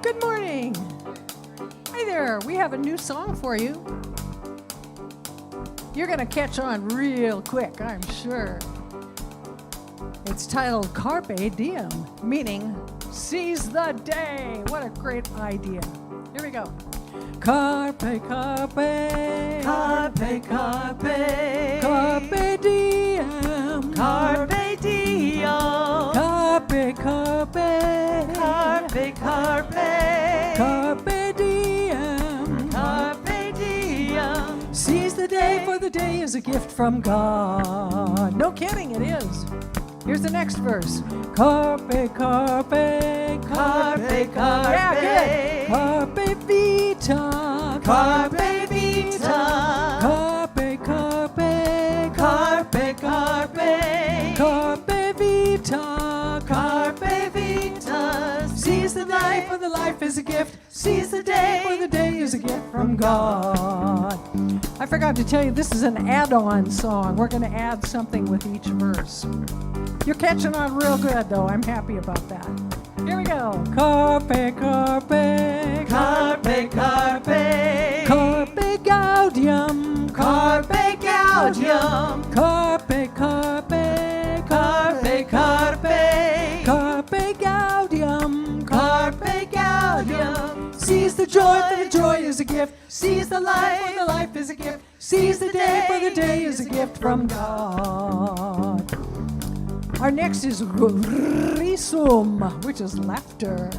Good morning. Hey there, we have a new song for you. You're going to catch on real quick, I'm sure. It's titled Carpe Diem, meaning seize the day. What a great idea. Here we go. Carpe, carpe, carpe, carpe, carpe diem, carpe diem, carpe, carpe, carpe, carpe, carpe diem, carpe diem. Seize the day, for the day is a gift from God. No kidding, it is. Here's the next verse. Carpe, carpe, carpe, carpe. Yeah, good. Carpe vita, carpe vita, carpe, carpe, carpe, carpe, carpe vita, carpe vita. Seize the day, for the life is a gift. Seize the day, for the day is a gift from God. I forgot to tell you, this is an add-on song. We're going to add something with each verse. You're catching on real good, though. I'm happy about that. Here we go. Carpe, carpe, carpe, carpe, carpe gaudium, carpe gaudium, carpe, carpe, carpe, carpe, carpe gaudium, carpe gaudium. Seize the joy, for the joy is a gift. Seize the life, for the life is a gift. Seize the day, for the day is a gift from God. Our next is risum, which is laughter.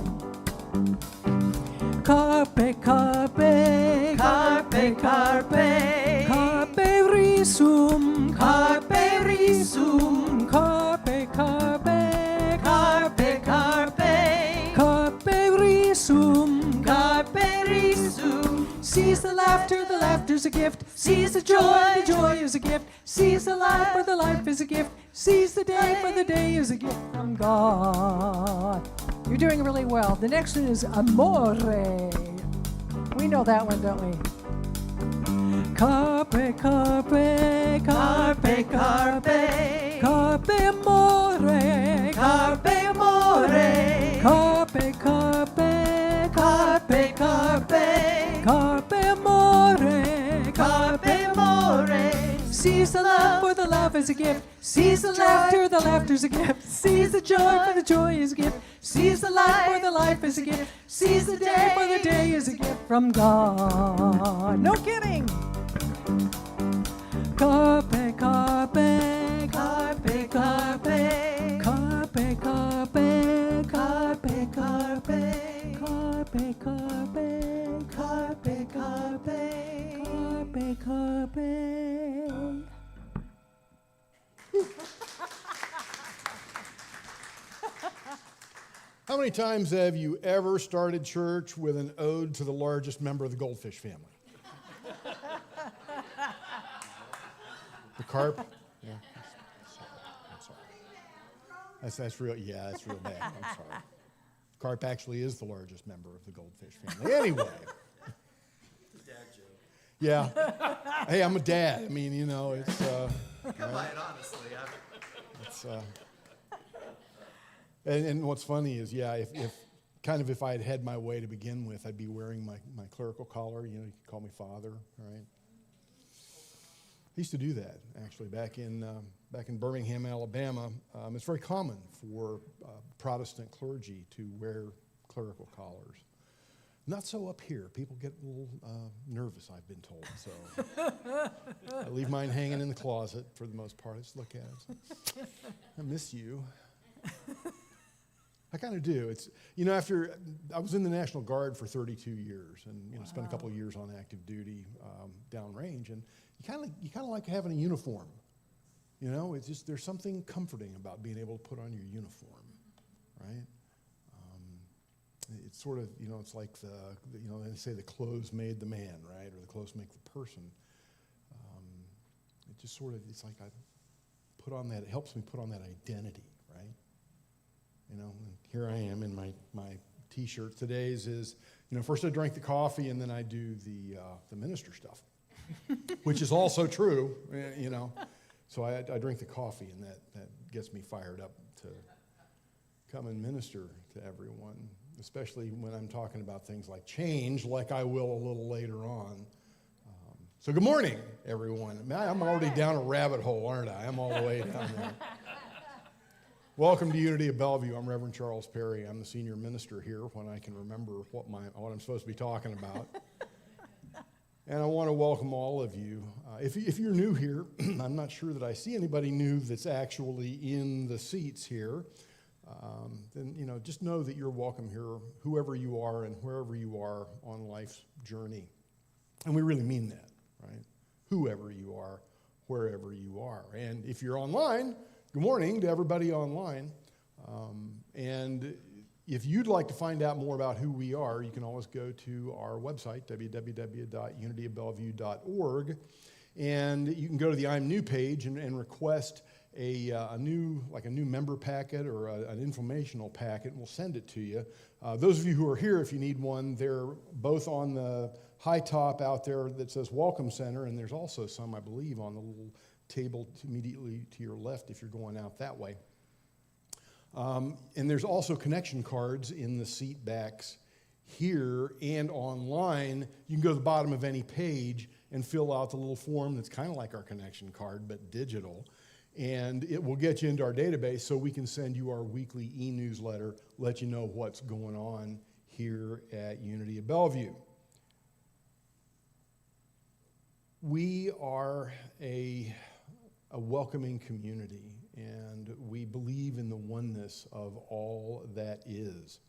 Carpe, carpe, carpe, carpe, carpe risum, carpe risum, carpe, carpe, carpe, carpe, carpe risum, carpe risum. Seize the laughter's a gift. Seize the joy is a gift. Seize the life, for the life is a gift. Seize the day, for the day is a gift from God. You're doing really well. The next one is amore. We know that one, don't we? Carpe, carpe, carpe, carpe, carpe amore, carpe amore, carpe, carpe, carpe, carpe, carpe amore, carpe amore. Seize the love, for the love is a gift. Seize the laughter's a gift. Seize the joy, for the joy is a gift. Seize the life, for the life is a gift. Seize the day, for the day is a gift from God. No kidding. Carpe, carpe, carpe, carpe, carpe, carpe, carpe, carpe, carpe, carpe, carpe, carpe, carpe, carpe. How many times have you ever started church with an ode to the largest member of the goldfish family? The carp? Yeah. I'm sorry. That's real. Yeah, that's real bad. I'm sorry. Carp actually is the largest member of the goldfish family. Anyway. Dad joke. Yeah. Hey, I'm a dad. I mean, you know, it's. Come by it honestly. It's. And what's funny is, yeah, if I had had my way to begin with, I'd be wearing my clerical collar. You know, you can call me father, right? I used to do that actually back in Birmingham, Alabama. It's very common for Protestant clergy to wear clerical collars. Not so up here. People get a little nervous, I've been told. So I leave mine hanging in the closet for the most part. I just look at it. I miss you. I kind of do. It's, you know, after I was in the National Guard for 32 years, and you know, spent a couple of years on active duty downrange, and you kind of like having a uniform. You know, it's just there's something comforting about being able to put on your uniform, right? It's sort of, you know, it's like you know, they say the clothes made the man, right, or the clothes make the person. It just sort of, it's like I put on that. It helps me put on that identity, right? You know, and here I am in my T-shirt. Today's is, you know, first I drink the coffee and then I do the minister stuff, which is also true, you know. So I drink the coffee, and that gets me fired up to come and minister to everyone. especially when I'm talking about things like change, like I will a little later on. So good morning, everyone. Man, I'm already down a rabbit hole, aren't I? I'm all the way down there. Welcome to Unity of Bellevue. I'm Reverend Charles Perry. I'm the senior minister here when I can remember what I'm supposed to be talking about. And I want to welcome all of you. If you're new here, I'm not sure that I see anybody new that's actually in the seats here. Then, just know that you're welcome here, whoever you are and wherever you are on life's journey. And we really mean that, right? Whoever you are, wherever you are. And if you're online, good morning to everybody online. And if you'd like to find out more about who we are, you can always go to our website, www.unityofbellevue.org, and you can go to the I'm New page and request a new member packet or an informational packet, and we'll send it to you. Those of you who are here, if you need one, they're both on the high top out there that says Welcome Center, and there's also some, I believe, on the little table immediately to your left if you're going out that way. And there's also connection cards in the seat backs here and online. You can go to the bottom of any page and fill out the little form that's kind of like our connection card, but digital. And it will get you into our database so we can send you our weekly e-newsletter, let you know what's going on here at Unity of Bellevue. We are a welcoming community, and we believe in the oneness of all that is.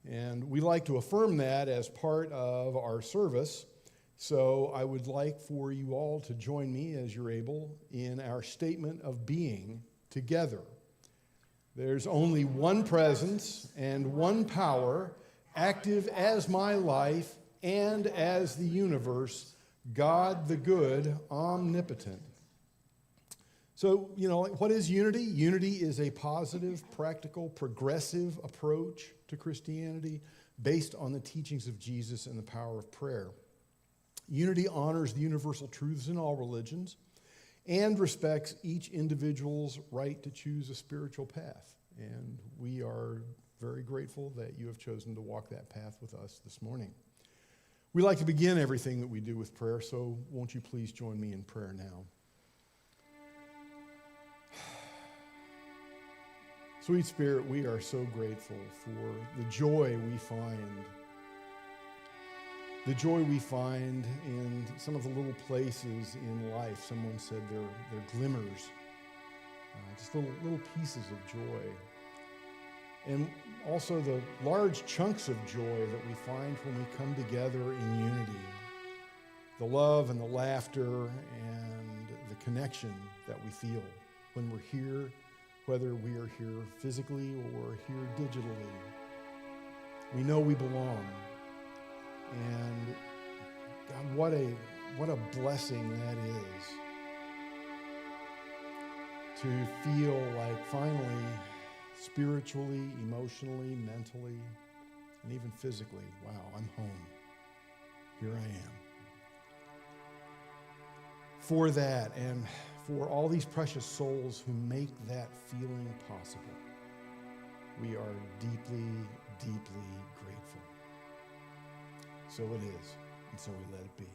And we like to affirm that as part of our service. So I would like for you all to join me, as you're able, in our statement of being together. There's only one presence and one power, active as my life and as the universe, God the good, omnipotent. So, what is unity? Unity is a positive, practical, progressive approach to Christianity based on the teachings of Jesus and the power of prayer. Unity honors the universal truths in all religions and respects each individual's right to choose a spiritual path. And we are very grateful that you have chosen to walk that path with us this morning. We like to begin everything that we do with prayer, so won't you please join me in prayer now? Sweet Spirit, we are so grateful for the joy we find. The joy we find in some of the little places in life. Someone said they're glimmers, just little pieces of joy. And also the large chunks of joy that we find when we come together in unity. The love and the laughter and the connection that we feel when we're here, whether we are here physically or here digitally. We know we belong. And God, what a blessing that is to feel like finally, spiritually, emotionally, mentally, and even physically, wow, I'm home. Here I am. For that and for all these precious souls who make that feeling possible, we are deeply, deeply grateful. So it is, and so we let it be.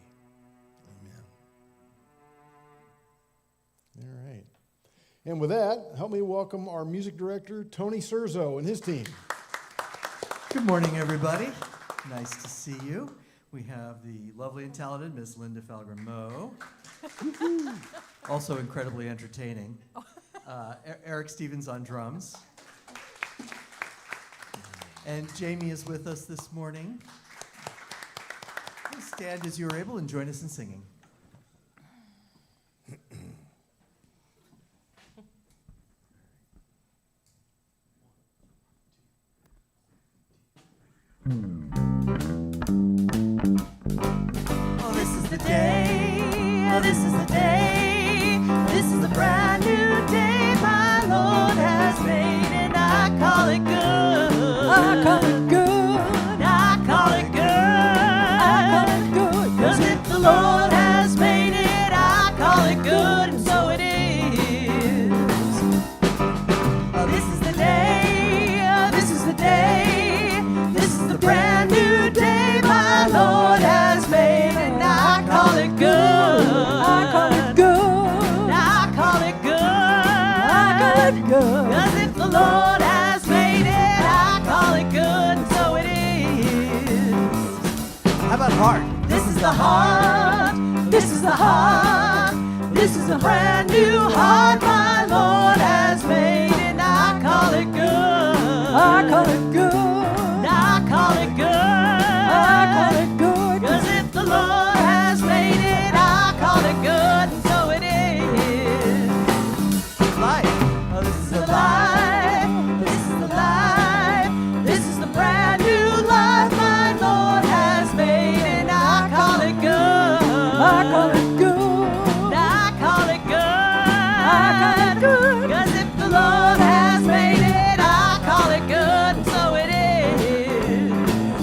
Amen. All right. And with that, help me welcome our music director, Tony Serzo, and his team. Good morning, everybody. Nice to see you. We have the lovely and talented Miss Linda Falgrim-Moe. Also incredibly entertaining. Eric Stevens on drums. And Jamie is with us this morning. Please stand as you are able and join us in singing. Oh, this is the day, oh, this is the day, this is a brand new day my Lord has made, and I call it good. I call it good. I call it good. I call it good. 'Cause if the Lord has made it, I call it good, and so it is. Oh, this is the day, oh, this is the day, heart. This is the heart. This is the heart. This is a brand new heart my Lord has made, and I call it good. I call it good. I call it good. I call it good. 'Cause if the Lord has made it, I call it good, and so it is. Life. Oh, this is The a life. life, this is the life, this is the brand new life my Lord has made, and I call it good. I call it good. I call it good. I call it good. 'Cause if the Lord has made it, I call it good, and so it is.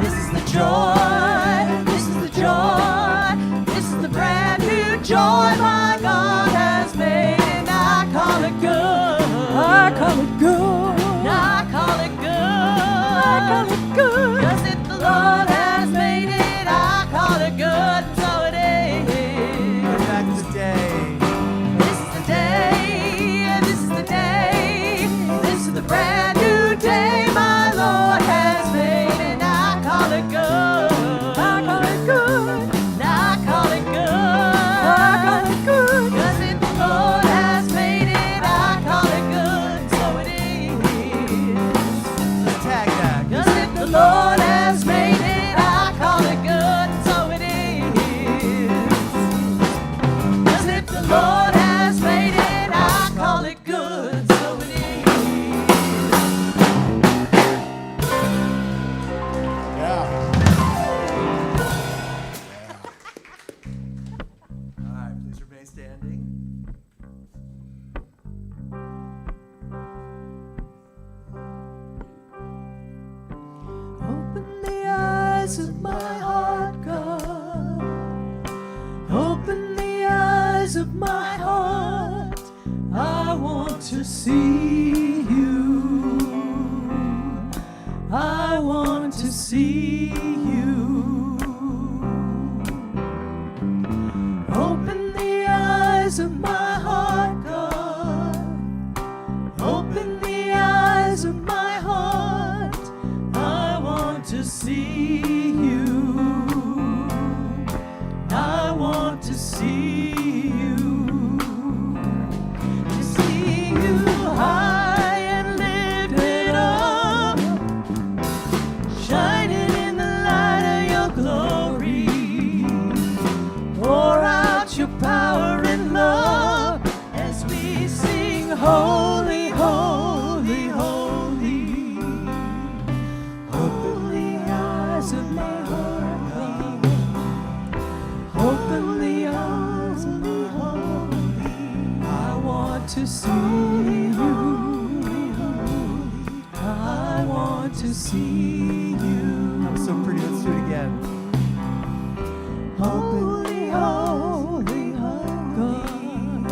This is the joy, this is the joy, this is the brand new joy my God has made, and I call it good. I call it good. I call it good. I call it good. 'Cause if the Lord has made it, I call it good, and so it is. We're back today. This is the day, this is the day, this is the brand new day my Lord has made, and I call it good. I call it good. I call it good. I call it good. 'Cause if the Lord has made it, I call it good, so it is. Let's tag that. 'Cause if the Lord has made it, I call it good, so it is. 'Cause if the Lord has made it, I call it good, so it is. Yeah. All right, please remain standing. Open the eyes of my heart, God. Open the eyes of my heart. I want to see you. I want to see you. Open the eyes of my heart, God. Open the eyes of my heart. I want to see you. I want to see you. To see you high and lifted up, shining in the light of your glory. Pour out your power and love as we sing, holy, holy, holy. Open the eyes of my heart, God. Open the eyes of my heart. I want to see you. I want to see you. That was so pretty. Let's do it again. Holy, holy, holy God.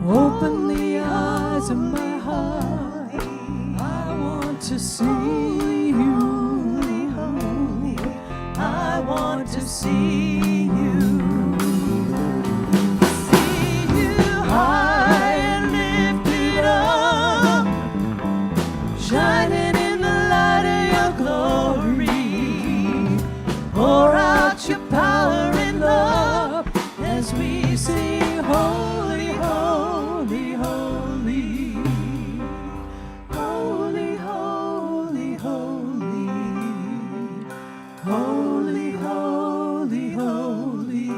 Open the eyes of my heart. I want to see you. I want to see you. See you high and lifted up, shining in the light of your glory. Pour out your power and love as we sing, holy, holy, holy. Holy, holy, holy. Holy, holy, holy.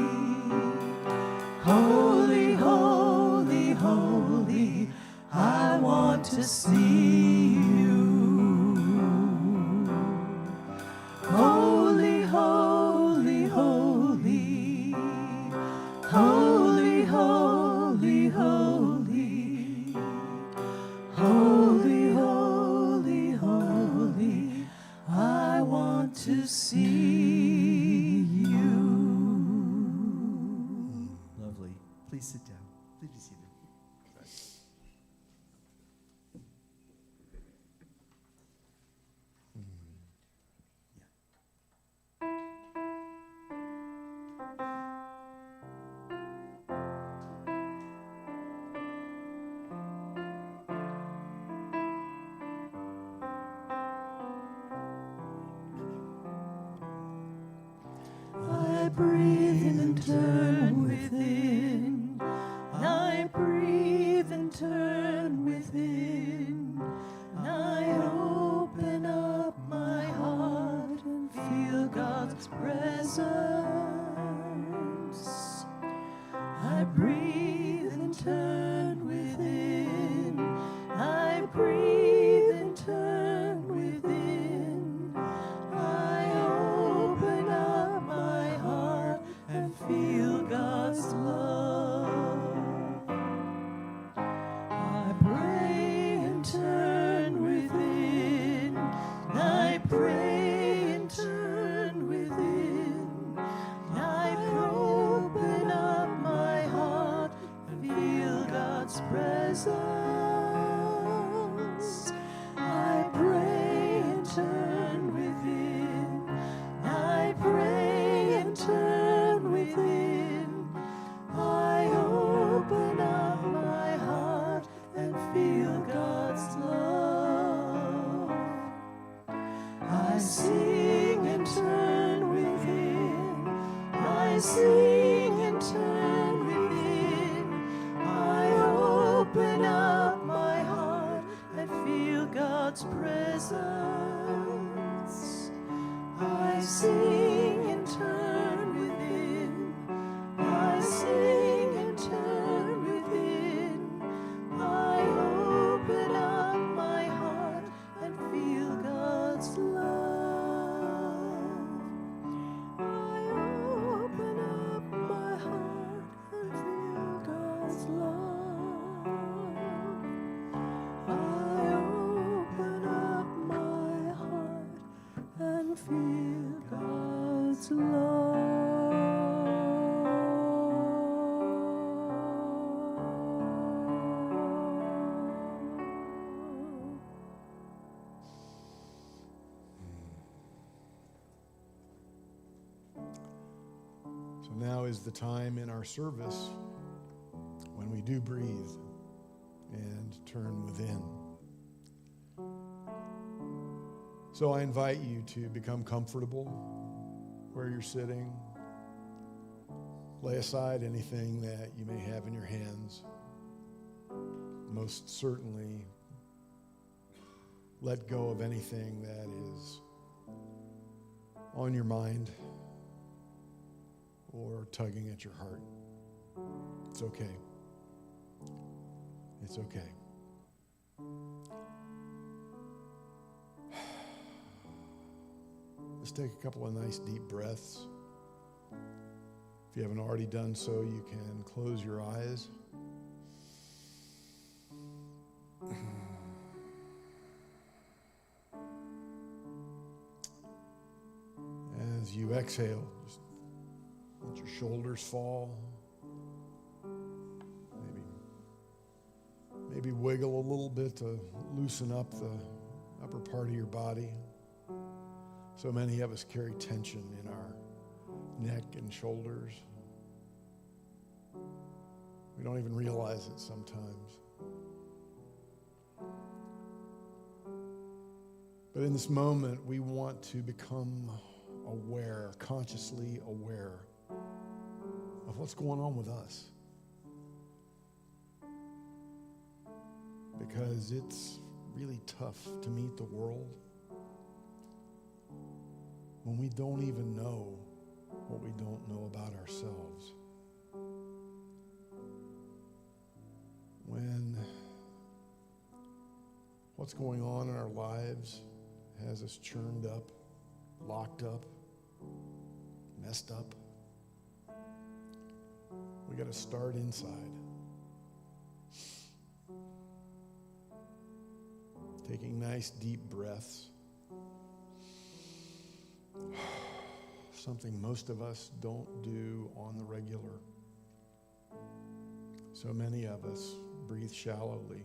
Holy, holy, holy. I want to see you. Holy, holy, holy. Holy, holy, holy. Holy, holy, holy. I want to see you. Lovely. Please sit down. Please be seated. breathe in and turn within. I breathe and turn within. I open up my heart and feel God's presence. I breathe and turn within. I breathe and turn within. I open up my heart and feel God's love. I pray and turn within. I pray and turn within. I open up my heart and feel God's presence. I pray and turn within. I pray and turn within. I open up my heart and feel God's love. I sing and turn within. I sing and turn within. I open up my heart and feel God's presence. I sing and turn within. I sing and turn within. I open up my heart and feel God's love. I open up my heart and feel God's love. I open up my heart and feel God's love. So now is the time in our service when we do breathe and turn within. So I invite you to become comfortable where you're sitting. Lay aside anything that you may have in your hands. Most certainly, let go of anything that is on your mind or tugging at your heart. It's okay. It's okay. Let's take a couple of nice deep breaths. If you haven't already done so, you can close your eyes. As you exhale, just let your shoulders fall. Maybe wiggle a little bit to loosen up the upper part of your body. So many of us carry tension in our neck and shoulders. We don't even realize it sometimes. But in this moment, we want to become aware, consciously aware of what's going on with us. Because it's really tough to meet the world when we don't even know what we don't know about ourselves. When what's going on in our lives has us churned up, locked up, messed up. We got to start inside. Taking nice deep breaths. Something most of us don't do on the regular. So many of us breathe shallowly.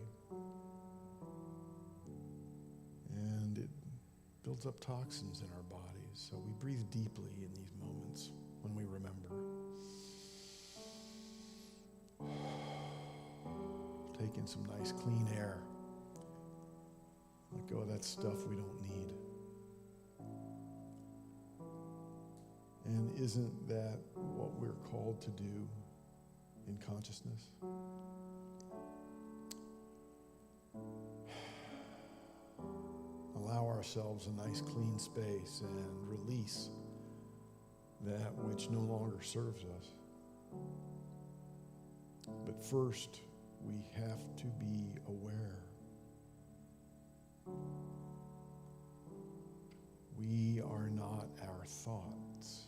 And it builds up toxins in our bodies. So we breathe deeply in these moments when we remember. Take in some nice clean air. Let go of that stuff we don't need. And isn't that what we're called to do in consciousness? Allow ourselves a nice clean space and release that which no longer serves us. But first, we have to be aware. We are not our thoughts.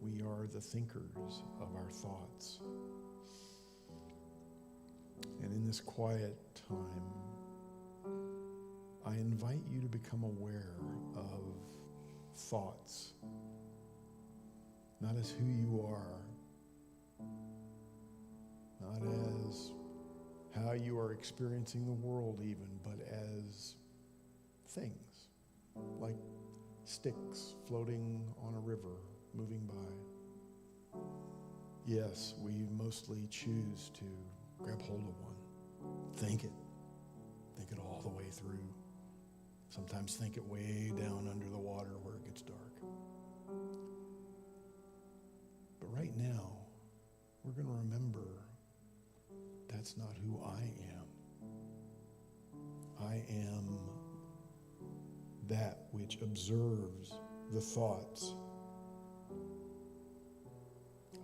We are the thinkers of our thoughts. And in this quiet time, I invite you to become aware of thoughts, not as who you are, not as how you are experiencing the world even, but as things, like sticks floating on a river, moving by. Yes, we mostly choose to grab hold of one, think it all the way through. Sometimes think it way down under the water where it gets dark. But right now, we're going to remember that's not who I am. I am that which observes the thoughts.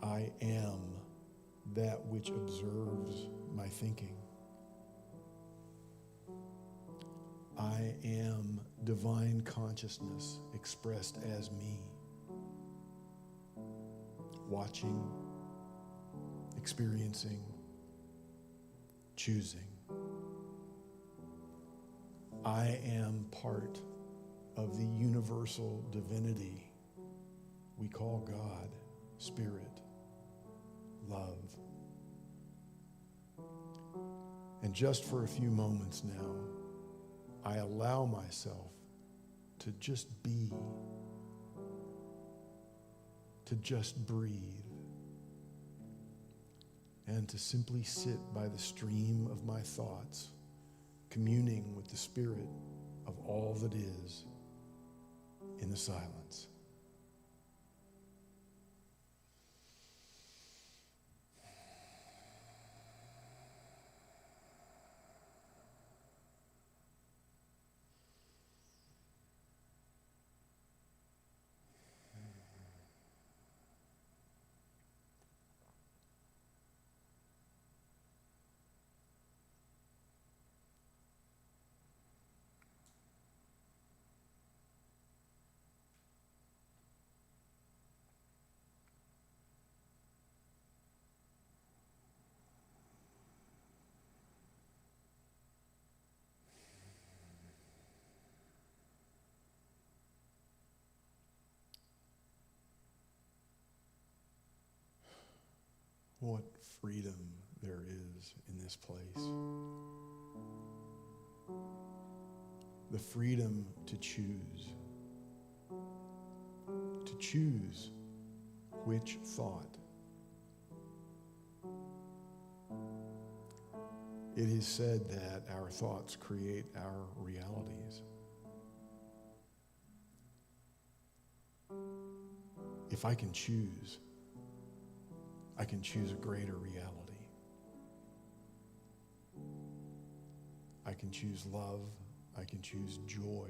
I am that which observes my thinking. I am divine consciousness expressed as me, watching, experiencing, choosing. I am part of the universal divinity we call God, Spirit, love. And just for a few moments now, I allow myself to just be, to just breathe, and to simply sit by the stream of my thoughts, communing with the Spirit of all that is in the silence. What freedom there is in this place. The freedom to choose. To choose which thought. It is said that our thoughts create our realities. If I can choose, I can choose a greater reality. I can choose love. I can choose joy.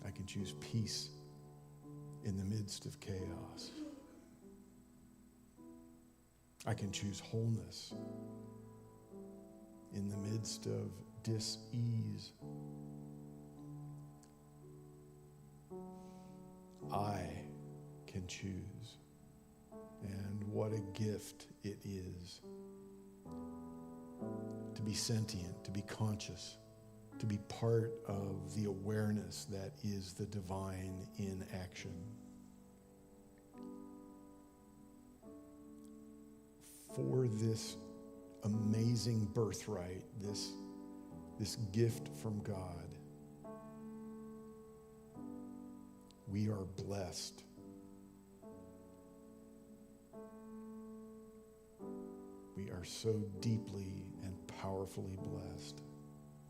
I can choose peace in the midst of chaos. I can choose wholeness in the midst of dis-ease. I can choose. And what a gift it is to be sentient, to be conscious, to be part of the awareness that is the divine in action. For this amazing birthright, this gift from God, we are blessed. We are so deeply and powerfully blessed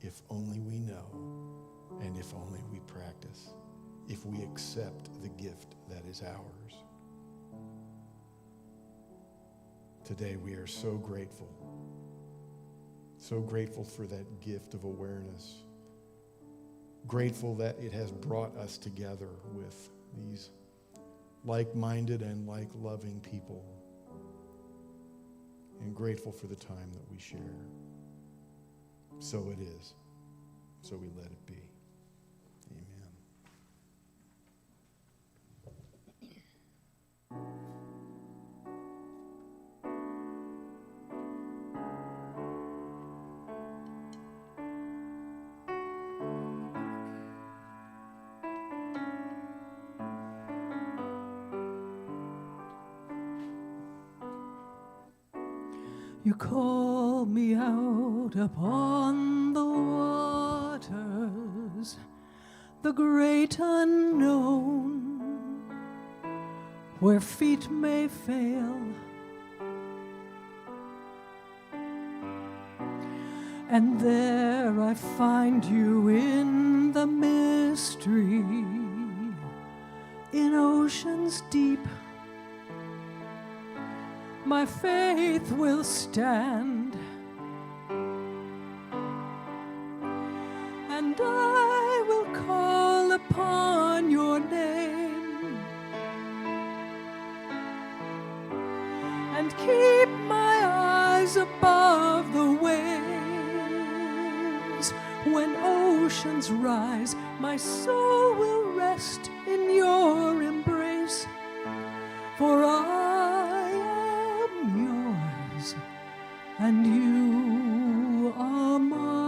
if only we know and if only we practice. if we accept the gift that is ours. Today we are so grateful for that gift of awareness, grateful that it has brought us together with these like-minded and like-loving people, and grateful for the time that we share. So it is. So we let it be. Amen. You call me out upon the waters, the great unknown, where feet may fail, and there I find you in the mystery, in oceans deep. My faith will stand, and I will call upon your name, and keep my eyes above the waves. When oceans rise, my soul will rest in your embrace, for I am yours and you are mine.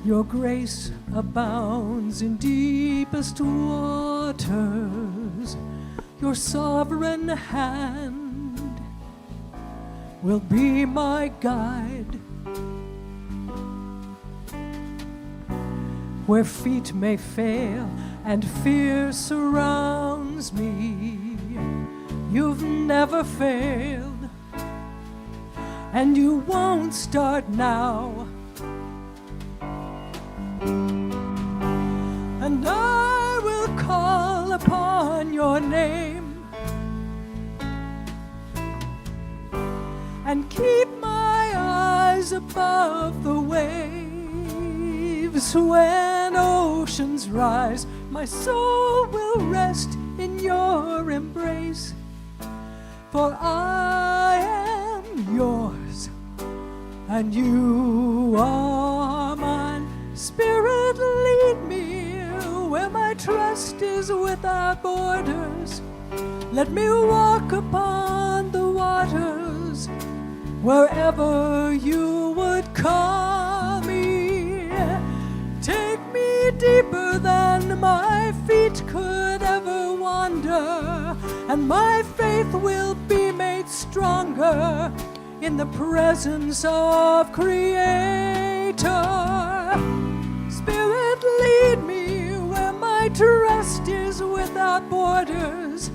Your grace abounds in deepest waters. Your sovereign hand will be my guide. Where feet may fail and fear surrounds me, you've never failed, and you won't start now. And I will call upon your name and keep my eyes above the waves. When oceans rise, my soul will rest in your embrace, for I am yours and you are mine. Spirit, lead me where my trust is without borders. Let me walk upon the waters wherever you would call me. Take me deeper than my feet could ever wander, and my faith will be made stronger in the presence of Creator. Spirit, lead me where my trust is without borders.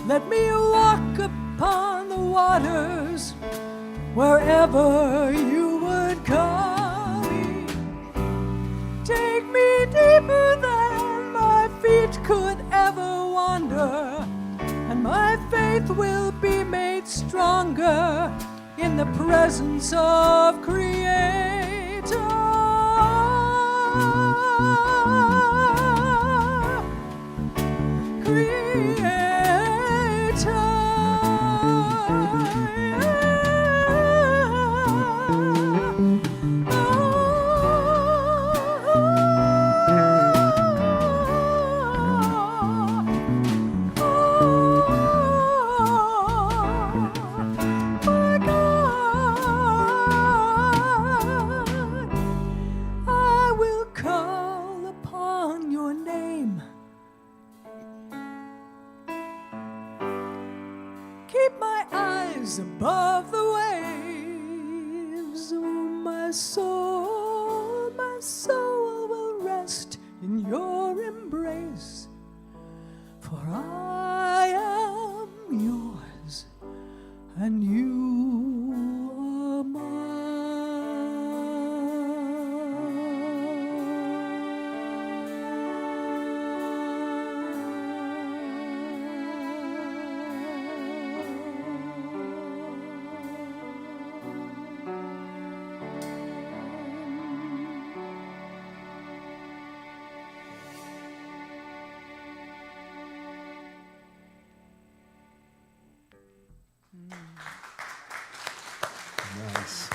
Let me walk upon the waters wherever you would call me. Take me deeper than my feet could ever wander, and my faith will be made stronger in the presence of Creator. Above the waves, oh, my soul will rest in your embrace, for I am yours and you are mine. Nice.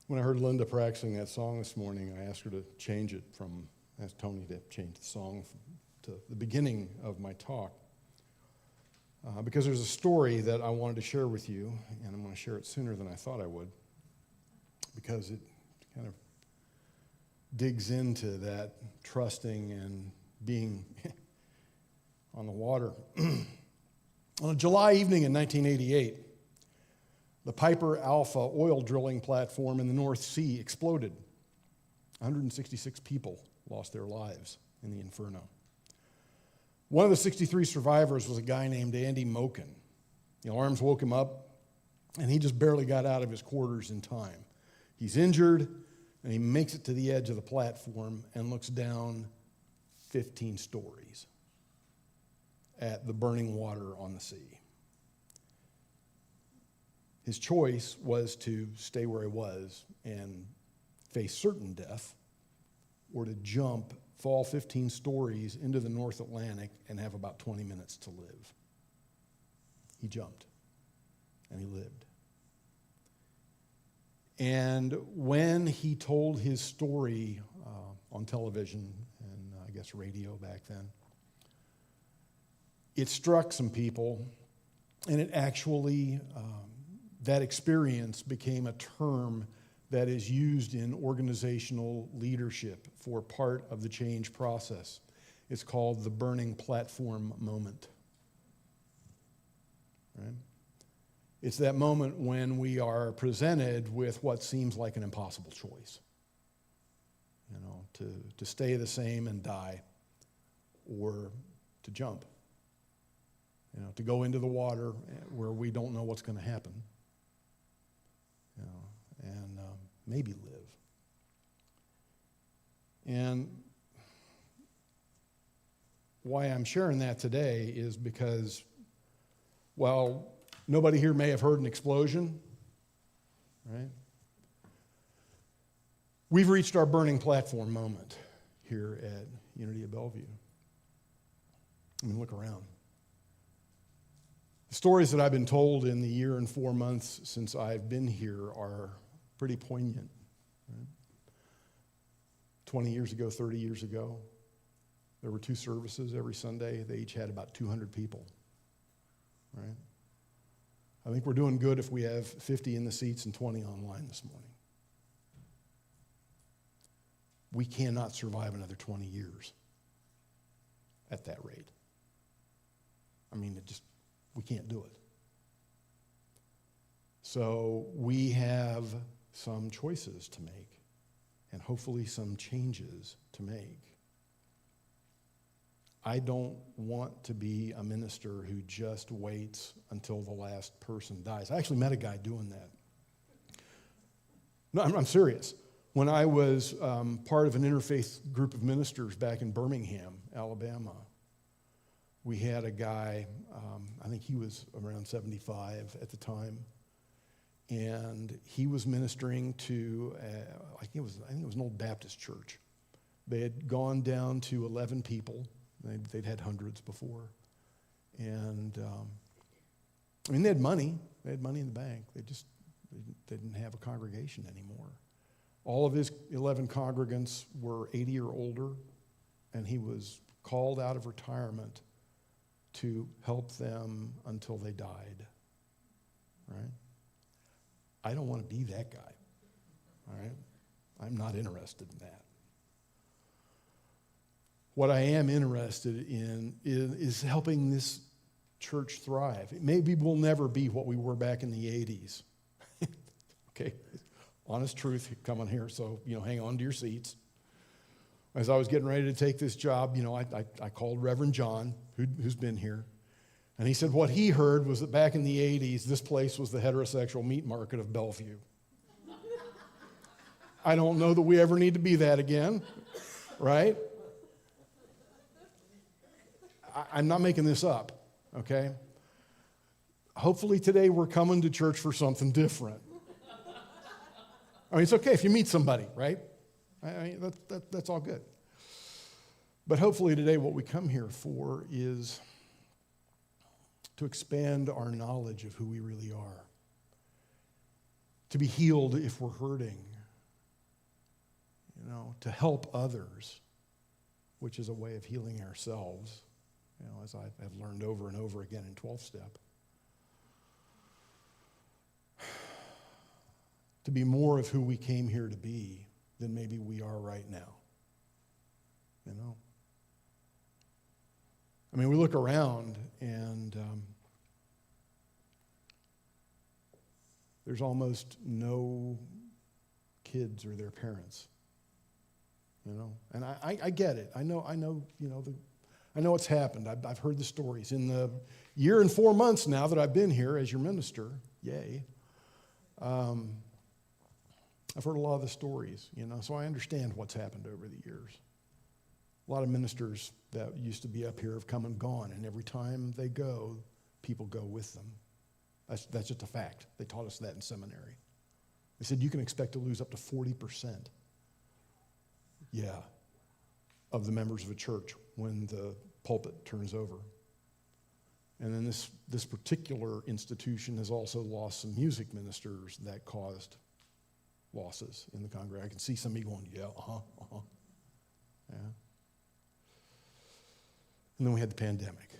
When I heard Linda practicing that song this morning, I asked her to change it from, asked Tony to change the song to the beginning of my talk. Because there's a story that I wanted to share with you, and I'm going to share it sooner than I thought I would, because it kind of digs into that trusting and being on the water. On a July evening in 1988, the Piper Alpha oil drilling platform in the North Sea exploded. 166 people lost their lives in the inferno. One of the 63 survivors was a guy named Andy Moken. The alarms woke him up, and he just barely got out of his quarters in time. He's injured, and he makes it to the edge of the platform and looks down 15 stories at the burning water on the sea. His choice was to stay where he was and face certain death, or to jump, fall 15 stories into the North Atlantic and have about 20 minutes to live. He jumped, and he lived. And when he told his story on television and I guess radio back then, it struck some people, and it actually, that experience became a term that is used in organizational leadership for part of the change process. It's called the burning platform moment. Right? It's that moment when we are presented with what seems like an impossible choice. You know, to stay the same and die, or to jump. You know, to go into the water where we don't know what's going to happen. You know, and maybe live. And why I'm sharing that today is because while nobody here may have heard an explosion, right? We've reached our burning platform moment here at Unity of Bellevue. I mean, look around. The stories that I've been told in the year and 4 months since I've been here are pretty poignant. Right? 20 years ago, 30 years ago, there were 2 services every Sunday. They each had about 200 people. Right? I think we're doing good if we have 50 in the seats and 20 online this morning. We cannot survive another 20 years at that rate. I mean, we can't do it. So we have some choices to make, and hopefully some changes to make. I don't want to be a minister who just waits until the last person dies. I actually met a guy doing that. No, I'm serious. When I was part of an interfaith group of ministers back in Birmingham, Alabama, we had a guy, I think he was around 75 at the time, and he was ministering to, I think it was an old Baptist church. They had gone down to 11 people. They'd had hundreds before. And, I mean, they had money. They had money in the bank. They didn't have a congregation anymore. All of his 11 congregants were 80 or older, and he was called out of retirement to help them until they died. Right? I don't want to be that guy. All right? I'm not interested in that. What I am interested in is helping this church thrive. Maybe we'll never be what we were back in the 80s. Okay? Honest truth coming here, so, hang on to your seats. As I was getting ready to take this job, I called Reverend John, who's been here, and he said what he heard was that back in the 80s, this place was the heterosexual meat market of Bellevue. I don't know that we ever need to be that again, right? I'm not making this up, okay? hopefully today we're coming to church for something different. I mean, it's okay if you meet somebody, right? I mean, that's all good. But hopefully today what we come here for is to expand our knowledge of who we really are, to be healed if we're hurting, to help others, which is a way of healing ourselves, as I have learned over and over again in 12-step. To be more of who we came here to be than maybe we are right now. I mean, we look around and there's almost no kids or their parents. And I get it. I know. I know what's happened. I've heard the stories. In the year and 4 months now that I've been here as your minister, yay. I've heard a lot of the stories, so I understand what's happened over the years. A lot of ministers that used to be up here have come and gone, and every time they go, people go with them. That's just a fact. They taught us that in seminary. They said you can expect to lose up to 40%, of the members of a church when the pulpit turns over. And then this particular institution has also lost some music ministers that caused losses in the congregation. I can see some of you going, yeah. And then we had the pandemic.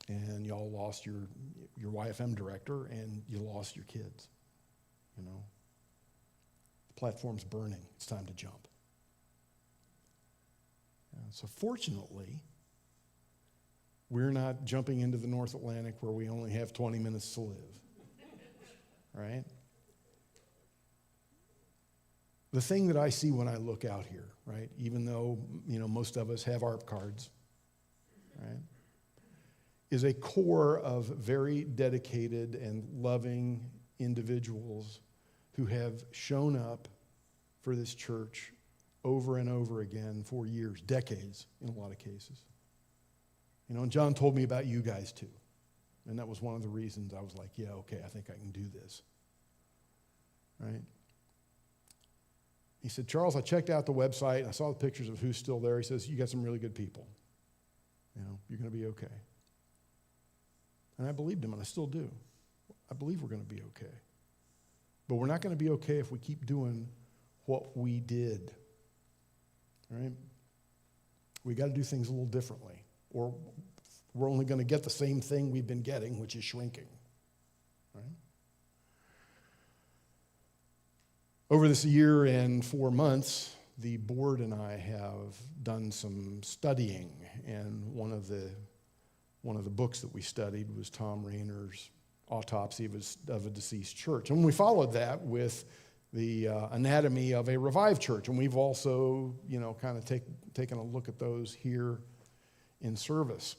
And y'all lost your YFM director, and you lost your kids. The platform's burning. It's time to jump. So fortunately, we're not jumping into the North Atlantic where we only have 20 minutes to live. Right? The thing that I see when I look out here, right, even though, most of us have ARP cards, right, is a core of very dedicated and loving individuals who have shown up for this church over and over again for years, decades in a lot of cases. And John told me about you guys too. And that was one of the reasons I was like, yeah, okay, I think I can do this. Right? He said, Charles, I checked out the website, and I saw the pictures of who's still there. He says, you got some really good people. You're going to be okay. And I believed him, and I still do. I believe we're going to be okay. But we're not going to be okay if we keep doing what we did. Right? We got to do things a little differently, or we're only going to get the same thing we've been getting, which is shrinking. Right? Over this year and 4 months, the board and I have done some studying, and one of the books that we studied was Tom Rainer's Autopsy of a Deceased Church. And we followed that with the Anatomy of a Revived Church, and we've also, kind of taken a look at those here in service.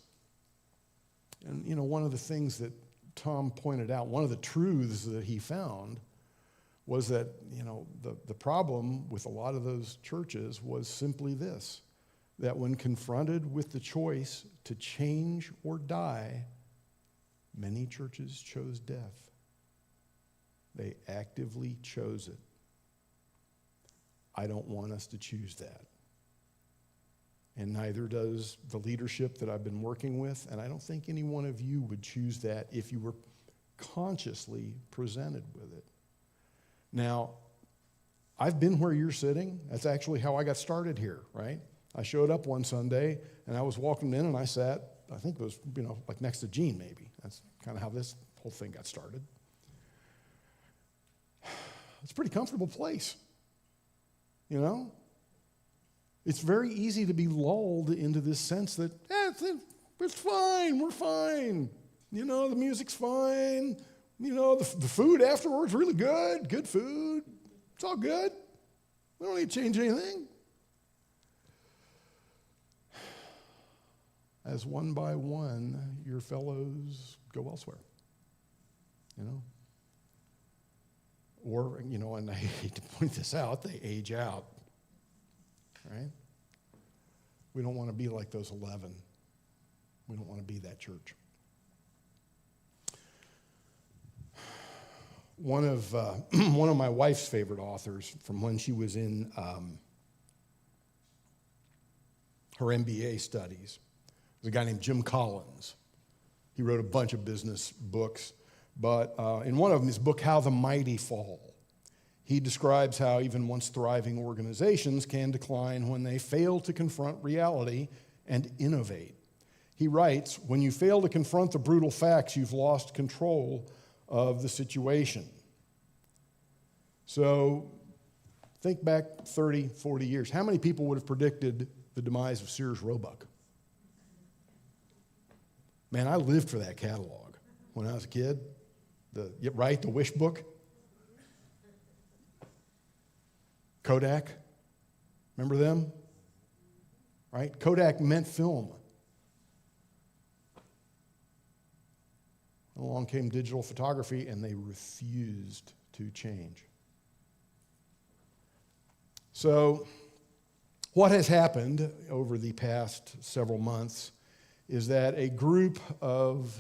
And, one of the things that Tom pointed out, one of the truths that he found was that, the problem with a lot of those churches was simply this, that when confronted with the choice to change or die, many churches chose death. They actively chose it. I don't want us to choose that. And neither does the leadership that I've been working with, and I don't think any one of you would choose that if you were consciously presented with it. Now, I've been where you're sitting. That's actually how I got started here, right? I showed up one Sunday, and I was walking in, and I sat, I think it was, like next to Gene maybe. That's kind of how this whole thing got started. It's a pretty comfortable place, It's very easy to be lulled into this sense that, it's fine, we're fine. The music's fine. The food afterwards really good food. It's all good. We don't need to change anything. As one by one, your fellows go elsewhere. Or, and I hate to point this out, they age out. Right? We don't want to be like those 11. We don't want to be that church. one of one of my wife's favorite authors from when she was in her MBA studies was a guy named Jim Collins. He wrote a bunch of business books, but in one of them, his book, How the Mighty Fall, he describes how even once thriving organizations can decline when they fail to confront reality and innovate. He writes, when you fail to confront the brutal facts, you've lost control of the situation. So think back 30, 40 years. How many people would have predicted the demise of Sears Roebuck? Man, I lived for that catalog when I was a kid. The Wish book. Kodak, remember them? Right? Kodak meant film. Along came digital photography, and they refused to change. So, what has happened over the past several months is that a group of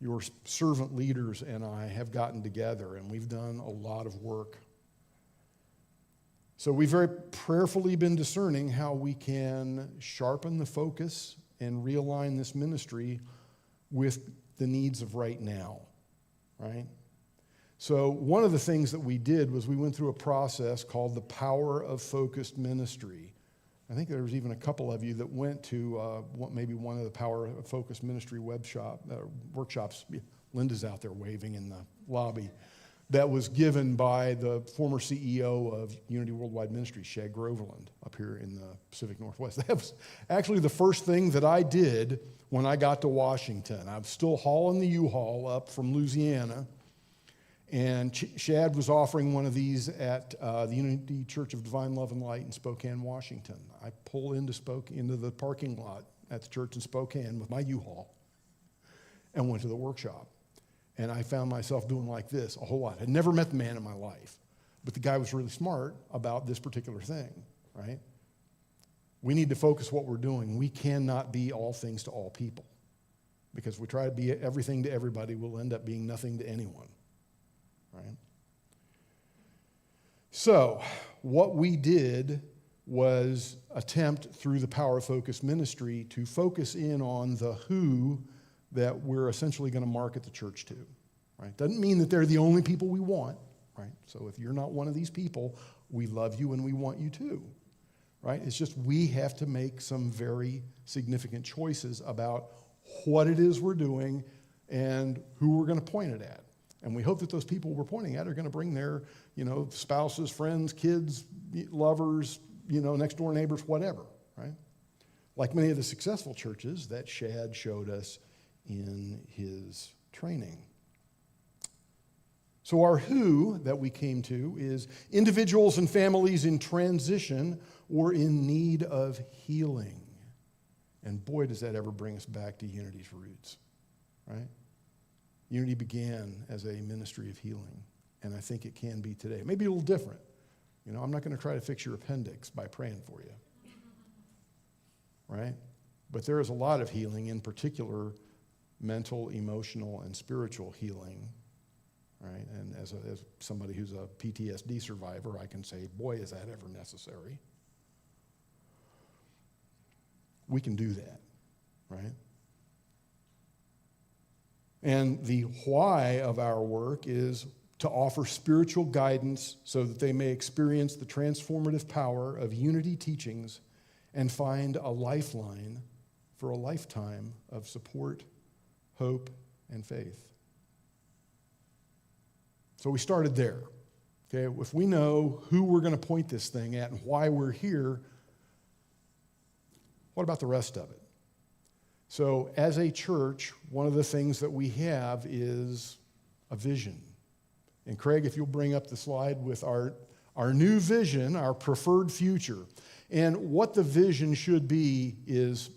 your servant leaders and I have gotten together, and we've done a lot of work. So we've very prayerfully been discerning how we can sharpen the focus and realign this ministry with the needs of right now, right? So one of the things that we did was we went through a process called the Power of Focused Ministry. I think there was even a couple of you that went to maybe one of the Power of Focused Ministry workshops. Linda's out there waving in the lobby. That was given by the former CEO of Unity Worldwide Ministries, Shad Groveland, up here in the Pacific Northwest. That was actually the first thing that I did when I got to Washington. I was still hauling the U-Haul up from Louisiana, and Shad was offering one of these at the Unity Church of Divine Love and Light in Spokane, Washington. I pull into the parking lot at the church in Spokane with my U-Haul and went to the workshop. And I found myself doing like this a whole lot. I'd never met the man in my life, but the guy was really smart about this particular thing, right? We need to focus what we're doing. We cannot be all things to all people, because if we try to be everything to everybody, we'll end up being nothing to anyone, right? So what we did was attempt through the Power of Focus ministry to focus in on the who that we're essentially going to market the church to, right? Doesn't mean that they're the only people we want, right? So if you're not one of these people, we love you and we want you too, right? It's just we have to make some very significant choices about what it is we're doing and who we're going to point it at. And we hope that those people we're pointing at are going to bring their, spouses, friends, kids, lovers, next door neighbors, whatever, right? Like many of the successful churches that Shad showed us in his training. So our who that we came to is individuals and families in transition or in need of healing. And boy, does that ever bring us back to Unity's roots, right? Unity began as a ministry of healing, and I think it can be today. Maybe a little different. I'm not going to try to fix your appendix by praying for you, right? But there is a lot of healing, in particular mental, emotional, and spiritual healing, right? And as somebody who's a PTSD survivor, I can say, boy, is that ever necessary. We can do that, right? And the why of our work is to offer spiritual guidance so that they may experience the transformative power of Unity teachings and find a lifeline for a lifetime of support, hope, and faith. So we started there. Okay, if we know who we're going to point this thing at and why we're here, what about the rest of it? So as a church, one of the things that we have is a vision. And Craig, if you'll bring up the slide with our new vision, our preferred future. And what the vision should be is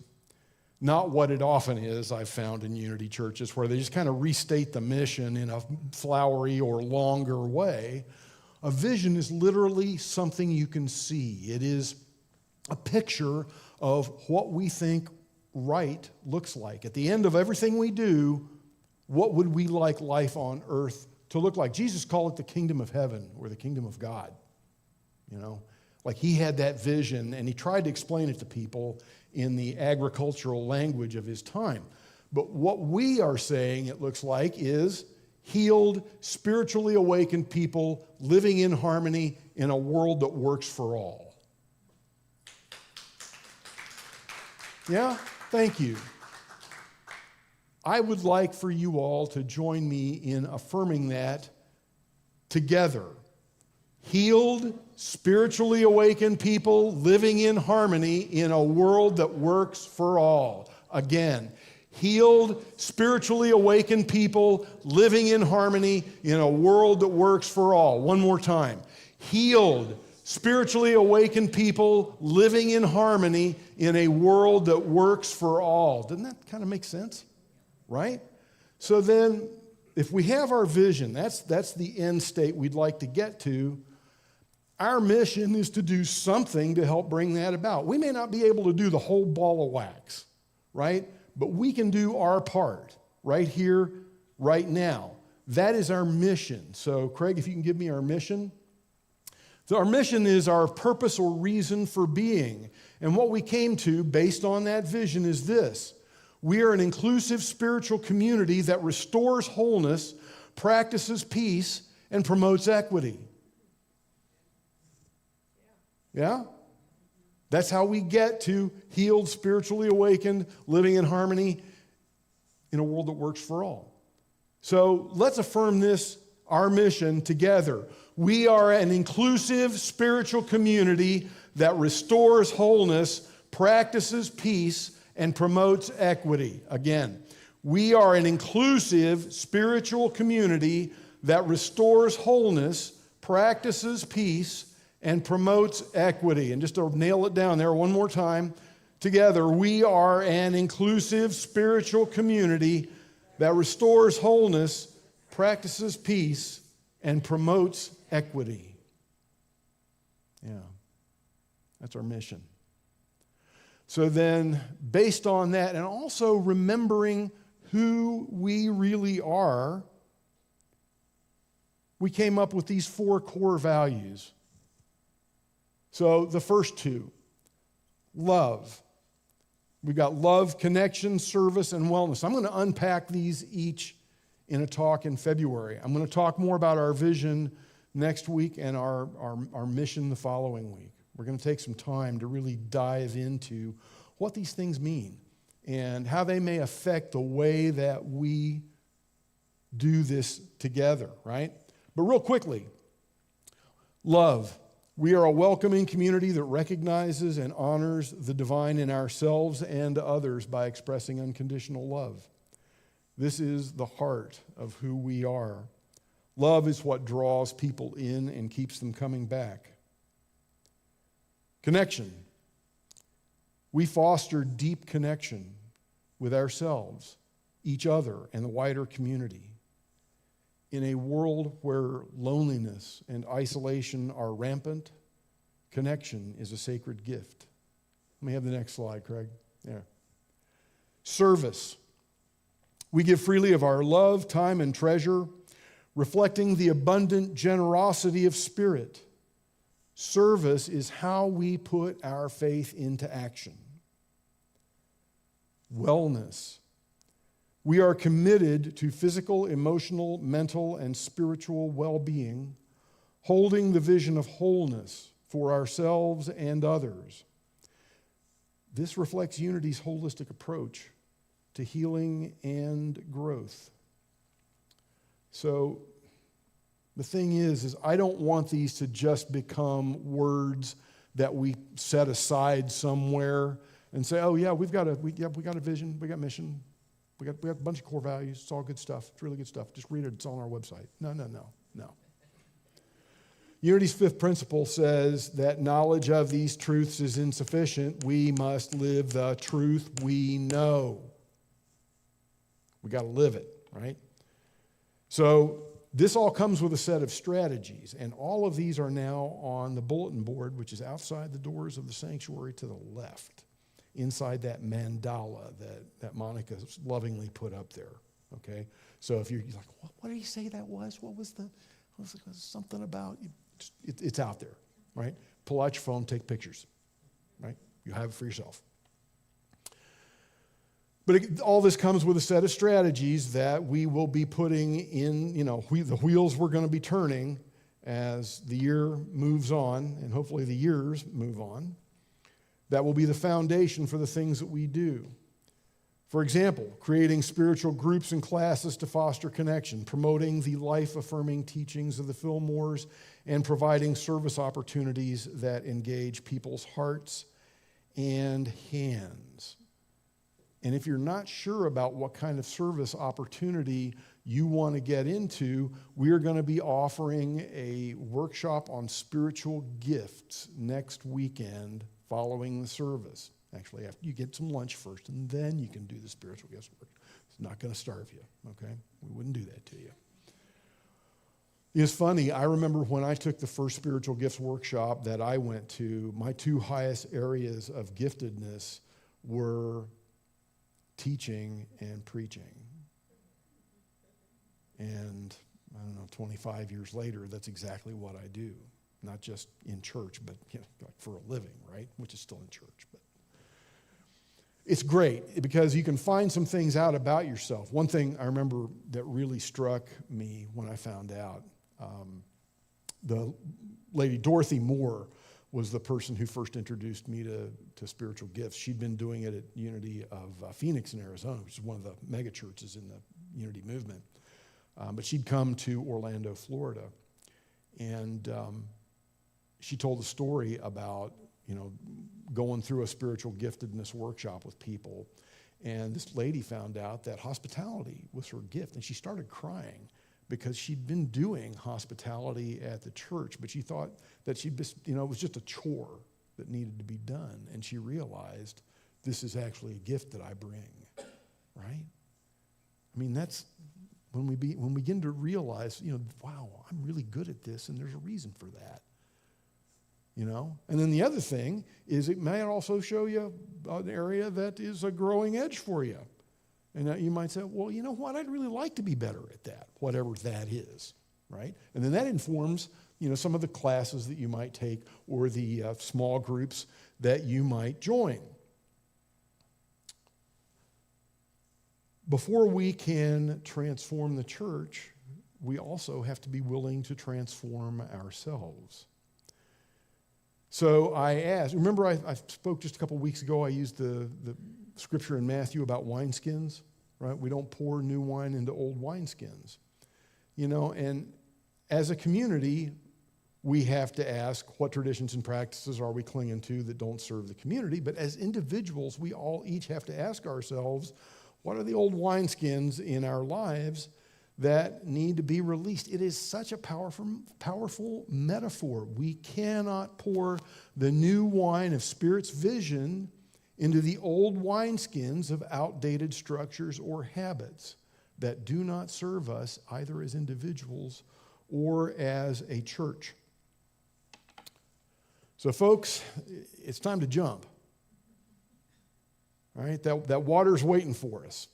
not what it often is, I've found in Unity churches, where they just kind of restate the mission in a flowery or longer way. A vision is literally something you can see. It is a picture of what we think right looks like. At the end of everything we do, what would we like life on earth to look like. Jesus called it the kingdom of heaven or the kingdom of God. You know, like he had that vision and he tried to explain it to people in the agricultural language of his time. But what we are saying it looks like is healed, spiritually awakened people living in harmony in a world that works for all. Yeah? Thank you. I would like for you all to join me in affirming that together. Healed, spiritually awakened people living in harmony in a world that works for all. Again, healed, spiritually awakened people living in harmony in a world that works for all. One more time. Healed, spiritually awakened people living in harmony in a world that works for all. Doesn't that kind of make sense? Right? So then, if we have our vision, that's the end state we'd like to get to. Our mission is to do something to help bring that about. We may not be able to do the whole ball of wax, right? But we can do our part right here, right now. That is our mission. So, Craig, if you can give me our mission. So our mission is our purpose or reason for being. And what we came to, based on that vision, is this. We are an inclusive spiritual community that restores wholeness, practices peace, and promotes equity. Yeah? That's how we get to healed, spiritually awakened, living in harmony in a world that works for all. So let's affirm this, our mission, together. We are an inclusive spiritual community that restores wholeness, practices peace, and promotes equity. Again, we are an inclusive spiritual community that restores wholeness, practices peace, and promotes equity. And just to nail it down there one more time, together, we are an inclusive spiritual community that restores wholeness, practices peace, and promotes equity. Yeah, that's our mission. So then, based on that, and also remembering who we really are, we came up with these 4 core values. So the first 2, love. We've got love, connection, service, and wellness. I'm going to unpack these each in a talk in February. I'm going to talk more about our vision next week and our mission the following week. We're going to take some time to really dive into what these things mean and how they may affect the way that we do this together, right? But real quickly, love. We are a welcoming community that recognizes and honors the divine in ourselves and others by expressing unconditional love. This is the heart of who we are. Love is what draws people in and keeps them coming back. Connection. We foster deep connection with ourselves, each other, and the wider community. In a world where loneliness and isolation are rampant, connection is a sacred gift. Let me have the next slide, Craig. There. Service. We give freely of our love, time, and treasure, reflecting the abundant generosity of spirit. Service is how we put our faith into action. Wellness. We are committed to physical, emotional, mental, and spiritual well-being, holding the vision of wholeness for ourselves and others. This reflects Unity's holistic approach to healing and growth. So the thing is I don't want these to just become words that we set aside somewhere and say, oh yeah, we got a vision, we got mission, we got a bunch of core values, it's all good stuff, it's really good stuff. Just read it, it's on our website. No. Unity's 5th principle says that knowledge of these truths is insufficient. We must live the truth we know. We got to live it, right? So this all comes with a set of strategies, and all of these are now on the bulletin board, which is outside the doors of the sanctuary to the left, inside that mandala that Monica lovingly put up there. okay? So if you're like, what did he say that was? What was something about? It's out there, right? Pull out your phone, take pictures, right? You have it for yourself. But all this comes with a set of strategies that we will be putting in, the wheels we're going to be turning as the year moves on, and hopefully the years move on. That will be the foundation for the things that we do. For example, creating spiritual groups and classes to foster connection, promoting the life-affirming teachings of the Fillmores, and providing service opportunities that engage people's hearts and hands. And if you're not sure about what kind of service opportunity you want to get into, we are going to be offering a workshop on spiritual gifts next weekend following the service. Actually, after you get some lunch first, and then you can do the spiritual gifts work. It's not going to starve you, okay? We wouldn't do that to you. It's funny, I remember when I took the first spiritual gifts workshop that I went to, my two highest areas of giftedness were teaching and preaching. And, 25 years later, that's exactly what I do. Not just in church, but like for a living, right? Which is still in church. But it's great because you can find some things out about yourself. One thing I remember that really struck me when I found out, the lady Dorothy Moore was the person who first introduced me to spiritual gifts. She'd been doing it at Unity of Phoenix in Arizona, which is one of the mega churches in the Unity movement. But she'd come to Orlando, Florida, and she told a story about, going through a spiritual giftedness workshop with people. And this lady found out that hospitality was her gift, and she started crying because she'd been doing hospitality at the church, but she thought that it was just a chore that needed to be done. And she realized this is actually a gift that I bring, right? That's when we begin to realize, wow, I'm really good at this, and there's a reason for that. And then the other thing is it may also show you an area that is a growing edge for you. And you might say, well, you know what? I'd really like to be better at that, whatever that is, right? And then that informs, some of the classes that you might take or the small groups that you might join. Before we can transform the church, we also have to be willing to transform ourselves. So I asked, remember I spoke just a couple weeks ago, I used the scripture in Matthew about wineskins, right? We don't pour new wine into old wineskins. And as a community, we have to ask what traditions and practices are we clinging to that don't serve the community. But as individuals, we all each have to ask ourselves, what are the old wineskins in our lives that need to be released? It is such a powerful metaphor. We cannot pour the new wine of Spirit's vision into the old wineskins of outdated structures or habits that do not serve us either as individuals or as a church. So folks, it's time to jump. All right, that water's waiting for us.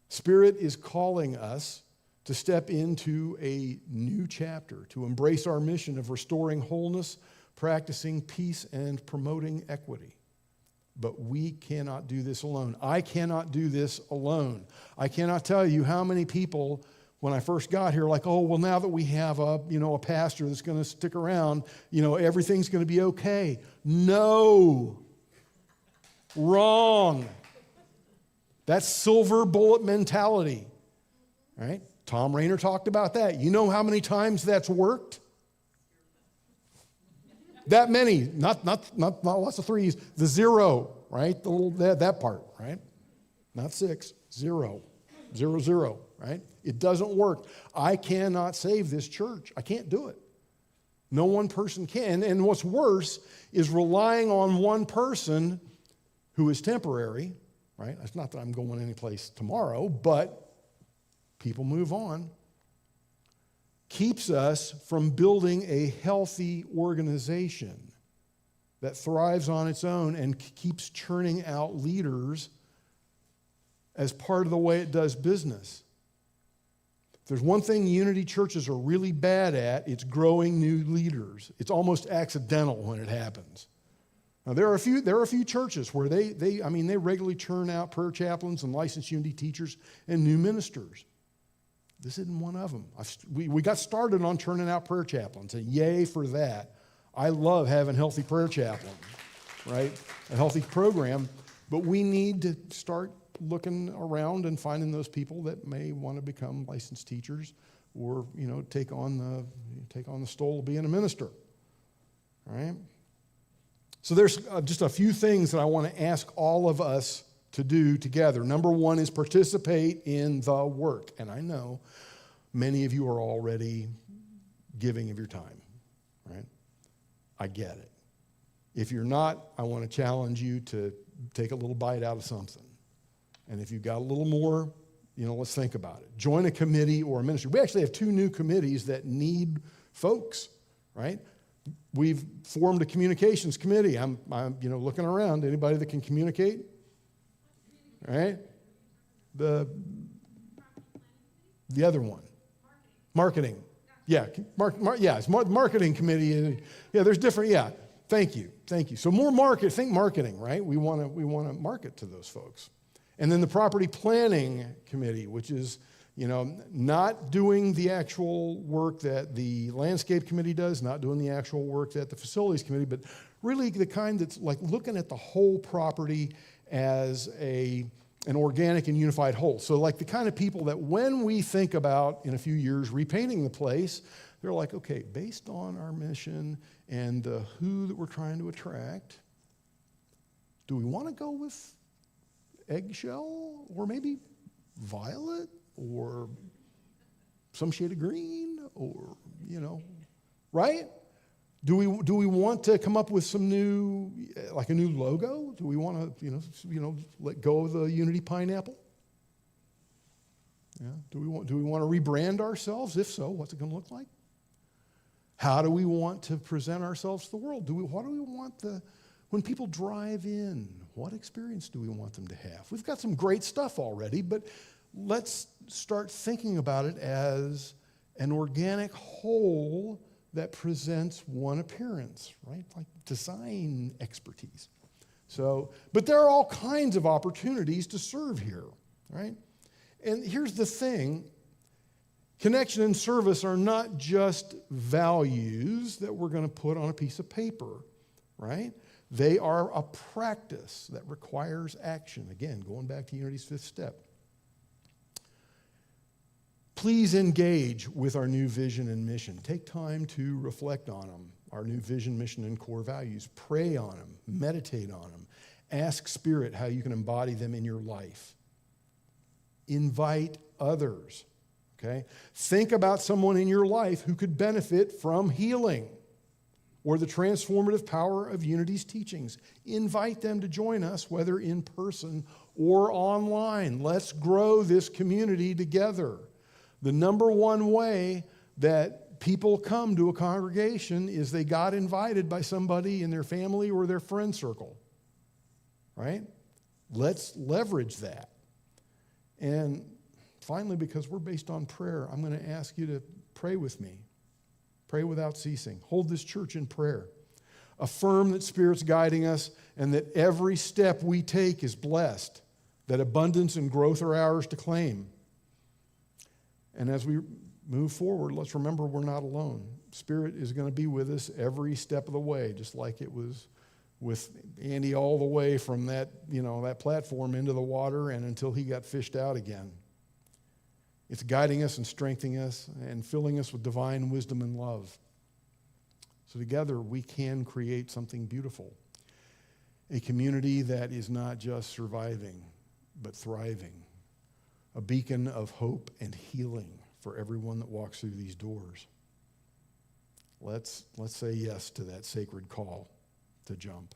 Spirit is calling us to step into a new chapter, to embrace our mission of restoring wholeness, practicing peace, and promoting equity. But we cannot do this alone. I cannot do this alone. I cannot tell you how many people, when I first got here, like, oh, well, now that we have a pastor that's going to stick around, everything's going to be okay. No. Wrong. That's silver bullet mentality, right? Tom Rainer talked about that. You know how many times that's worked? That many, not lots of threes. The zero, right? The little that part, right? Not 6, 0, 0, 0, right? It doesn't work. I cannot save this church. I can't do it. No one person can. And what's worse is relying on one person who is temporary, right? It's not that I'm going anyplace tomorrow, but people move on, keeps us from building a healthy organization that thrives on its own and keeps churning out leaders as part of the way it does business. If there's one thing Unity churches are really bad at, it's growing new leaders. It's almost accidental when it happens. Now, there are a few churches where they regularly churn out prayer chaplains and licensed Unity teachers and new ministers. This isn't one of them. We got started on churning out prayer chaplains, and yay for that. I love having healthy prayer chaplains, right? A healthy program, but we need to start looking around and finding those people that may want to become licensed teachers or, take on the stole of being a minister, all right? So there's just a few things that I want to ask all of us to do together. Number one is participate in the work. And I know many of you are already giving of your time, right? I get it. If you're not, I want to challenge you to take a little bite out of something. And if you've got a little more, let's think about it. Join a committee or a ministry. We actually have 2 new committees that need folks, right? We've formed a communications committee. I'm looking around. Anybody that can communicate? All right? The other one. Marketing. Yeah, it's marketing committee. Yeah, there's different, yeah. Thank you. So more think marketing, right? We want to market to those folks. And then the property planning committee, which is, not doing the actual work that the landscape committee does, not doing the actual work that the facilities committee, but really the kind that's like looking at the whole property as an organic and unified whole. So like the kind of people that when we think about in a few years repainting the place, they're like, okay, based on our mission and who that we're trying to attract, do we want to go with eggshell or maybe violet or some shade of green or, right? Do we want to come up with some new, like a new logo? Do we want to, let go of the Unity pineapple? Yeah. Do we want to rebrand ourselves? If so, what's it going to look like? How do we want to present ourselves to the world? What do we want when people drive in? What experience do we want them to have? We've got some great stuff already, but let's start thinking about it as an organic whole that presents one appearance, right? Like design expertise. But there are all kinds of opportunities to serve here, right? And here's the thing. Connection and service are not just values that we're going to put on a piece of paper, right? They are a practice that requires action. Again, going back to Unity's 5th step. Please engage with our new vision and mission. Take time to reflect on them, our new vision, mission, and core values. Pray on them, meditate on them. Ask Spirit how you can embody them in your life. Invite others, okay? Think about someone in your life who could benefit from healing or the transformative power of Unity's teachings. Invite them to join us, whether in person or online. Let's grow this community together. The number one way that people come to a congregation is they got invited by somebody in their family or their friend circle, right? Let's leverage that. And finally, because we're based on prayer, I'm going to ask you to pray with me. Pray without ceasing. Hold this church in prayer. Affirm that Spirit's guiding us and that every step we take is blessed, that abundance and growth are ours to claim. And as we move forward, let's remember we're not alone. Spirit is going to be with us every step of the way, just like it was with Andy all the way from that, that platform into the water and until he got fished out again. It's guiding us and strengthening us and filling us with divine wisdom and love. So together we can create something beautiful. A community that is not just surviving, but thriving. A beacon of hope and healing for everyone that walks through these doors. Let's say yes to that sacred call to jump.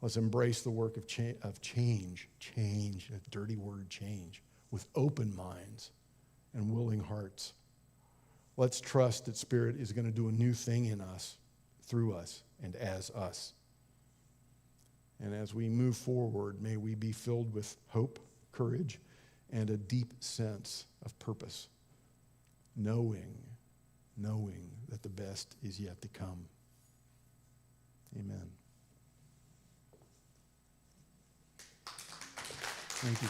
Let's embrace the work of change, a dirty word, change, with open minds and willing hearts. Let's trust that Spirit is going to do a new thing in us, through us, and as us. And as we move forward, may we be filled with hope, courage, and a deep sense of purpose knowing that the best is yet to come. Amen. Thank you.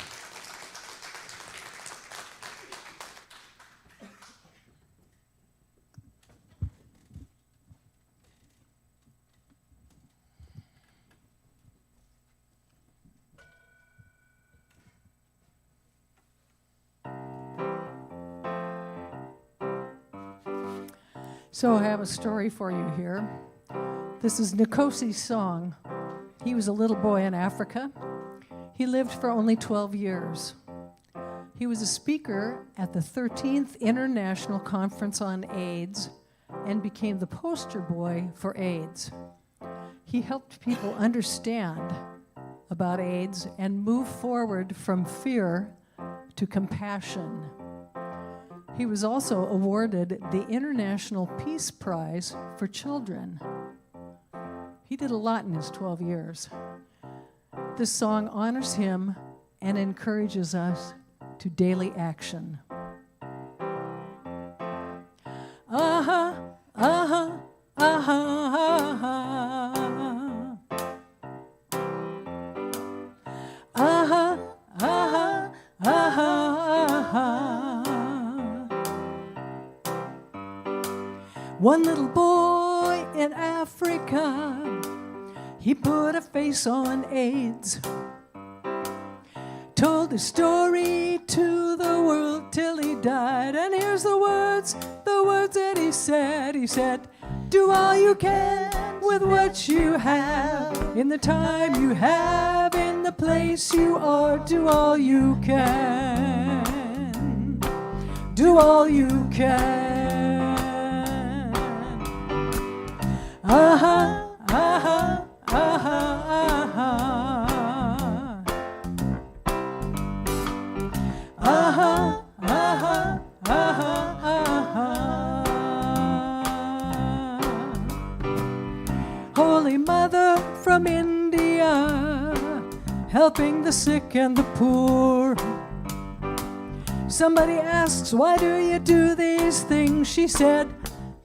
So I have a story for you here. This is Nkosi's song. He was a little boy in Africa. He lived for only 12 years. He was a speaker at the 13th International Conference on AIDS and became the poster boy for AIDS. He helped people understand about AIDS and move forward from fear to compassion. He was also awarded the International Peace Prize for Children. He did a lot in his 12 years. This song honors him and encourages us to daily action. Uh-huh, uh-huh, uh-huh, uh-huh. Uh-huh, uh-huh, uh-huh. One little boy in Africa, he put a face on AIDS, told his story to the world till he died. And here's the words that he said. He said, do all you can with what you have, in the time you have, in the place you are. Do all you can. Do all you can. Uh-huh, uh-huh, uh-huh, uh-huh. Uh-huh, uh-huh, uh-huh, uh-huh. Holy Mother from India, helping the sick and the poor. Somebody asks, why do you do these things? She said,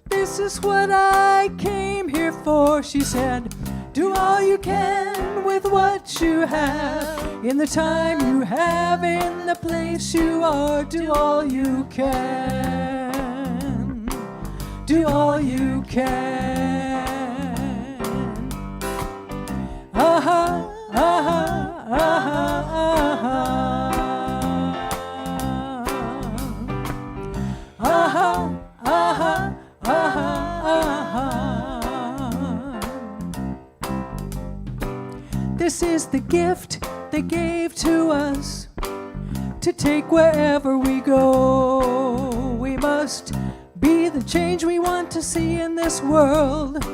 this is what I came here for. She said, do all you can with what you have, in the time you have, in the place you are. Do all you can. Do all you can. Uh-huh, uh-huh, uh-huh, uh-huh. Uh-huh, uh-huh. This is the gift they gave to us to take wherever we go. We must be the change we want to see in this world.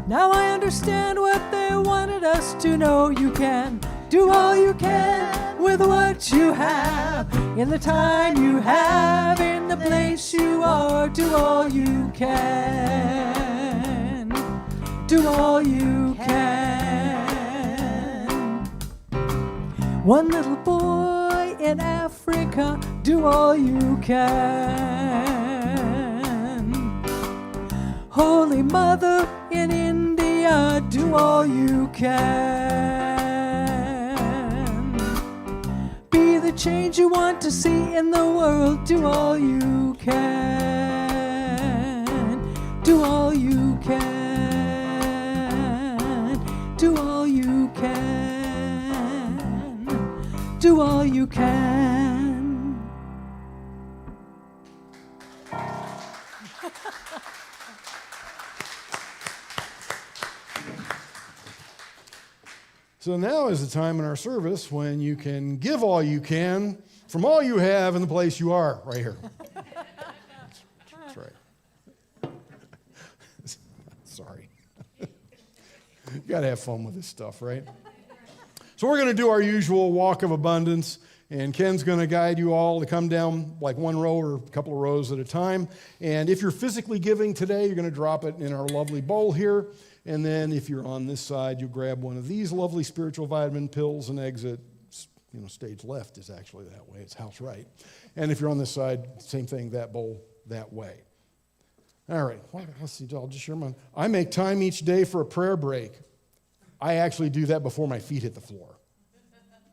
Now I understand what they wanted us to know. You can do all you can with what you have, in the time you have, in the place you are. Do all you can. Do all you can. One little boy in Africa, do all you can. Holy Mother in India, do all you can. Be the change you want to see in the world. Do all you can. Do all you can. Do all you can. Do all you can. So now is the time in our service when you can give all you can from all you have in the place you are, right here. That's right. Sorry. You got to have fun with this stuff, right? So we're going to do our usual walk of abundance, and Ken's going to guide you all to come down like one row or a couple of rows at a time. And if you're physically giving today, you're going to drop it in our lovely bowl here. And then if you're on this side, you grab one of these lovely spiritual vitamin pills and exit, stage left is actually that way. It's house right. And if you're on this side, same thing, that bowl that way. All right, let's see, I'll just share mine. I make time each day for a prayer break. I actually do that before my feet hit the floor,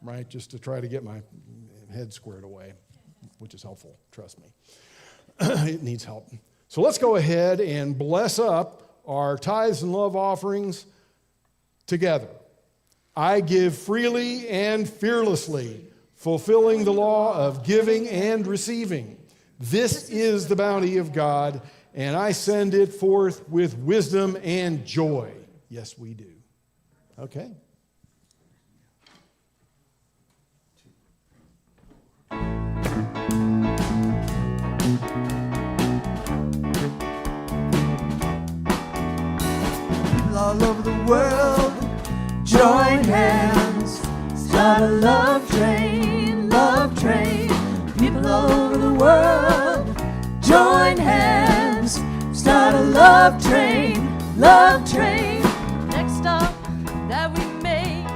right? Just to try to get my head squared away, which is helpful, trust me. It needs help. So let's go ahead and bless up our tithes and love offerings together. I give freely and fearlessly, fulfilling the law of giving and receiving. This is the bounty of God, and I send it forth with wisdom and joy. Yes, we do. Okay. People all over the world, join hands, start a love train, love train. People all over the world, join hands, start a love train, love train. Next stop that we make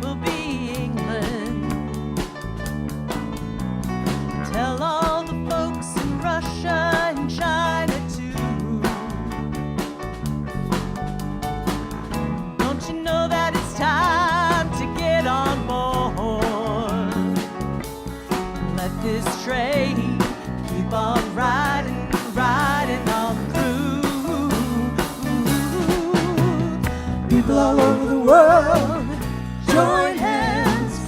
will be England. Tell all the folks in Russia and China too. Don't you know that it's time to get on board? Let this train keep on riding, riding on through. People all over the world, join hands,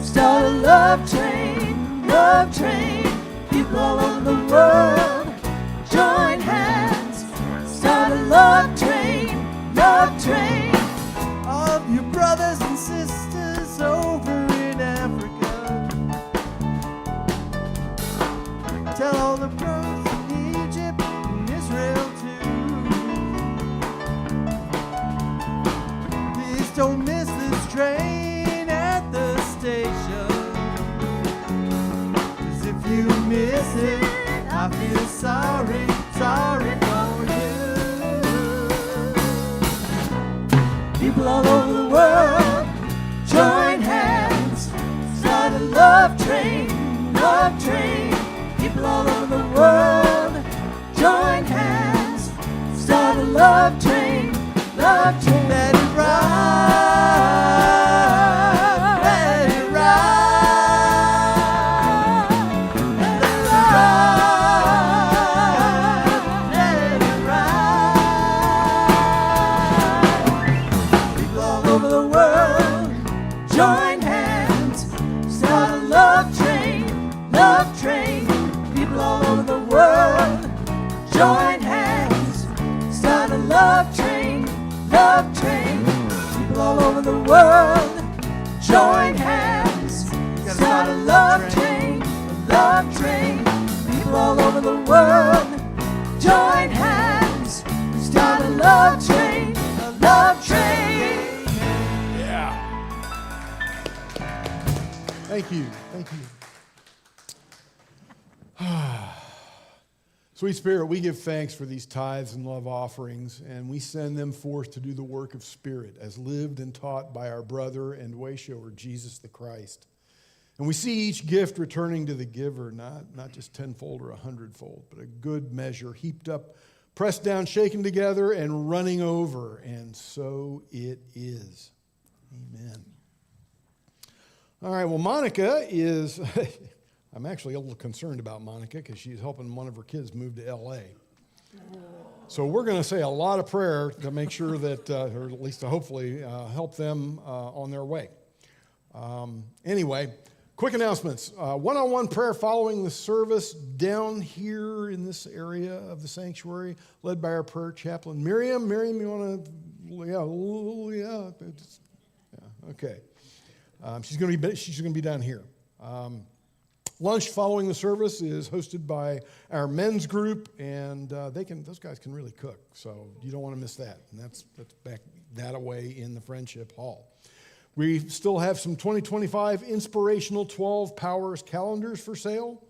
start a love train, love train. People all over the world, join hands, start a love train, love train. All of your brothers and sisters over in Africa, tell all the bros in Egypt and Israel too. Please don't miss this train at the station. 'Cause if you miss it, I feel sorry, sorry for you. People all over the world, join hands, start a love train, love train. People all over the world, join hands, start a love train, love train. Let it ride, let it ride, let it ride, let it ride. People all over the world, join hands, start a love train, love train. People all over the world, join hands, start a love train, love train. People all over the world, join hands, start a love train, love train. People all over the world, join hands, start a love train, love train. Yeah. Thank you. Thank you. Sweet Spirit, we give thanks for these tithes and love offerings, and we send them forth to do the work of Spirit as lived and taught by our brother and way shower, Jesus the Christ. And we see each gift returning to the giver, not just tenfold or 100-fold, but a good measure heaped up, pressed down, shaken together, and running over. And so it is. Amen. All right, well, Monica is... I'm actually a little concerned about Monica because she's helping one of her kids move to L.A. So we're going to say a lot of prayer to make sure that, or at least to hopefully help them on their way. Anyway, quick announcements. One-on-one prayer following the service down here in this area of the sanctuary, led by our prayer chaplain, Miriam. Miriam, you want to, yeah, okay. She's going to be down here. Lunch following the service is hosted by our men's group, and those guys can really cook, so you don't want to miss that. And that's back that away in the Friendship Hall. We still have some 2025 Inspirational 12 Powers calendars for sale.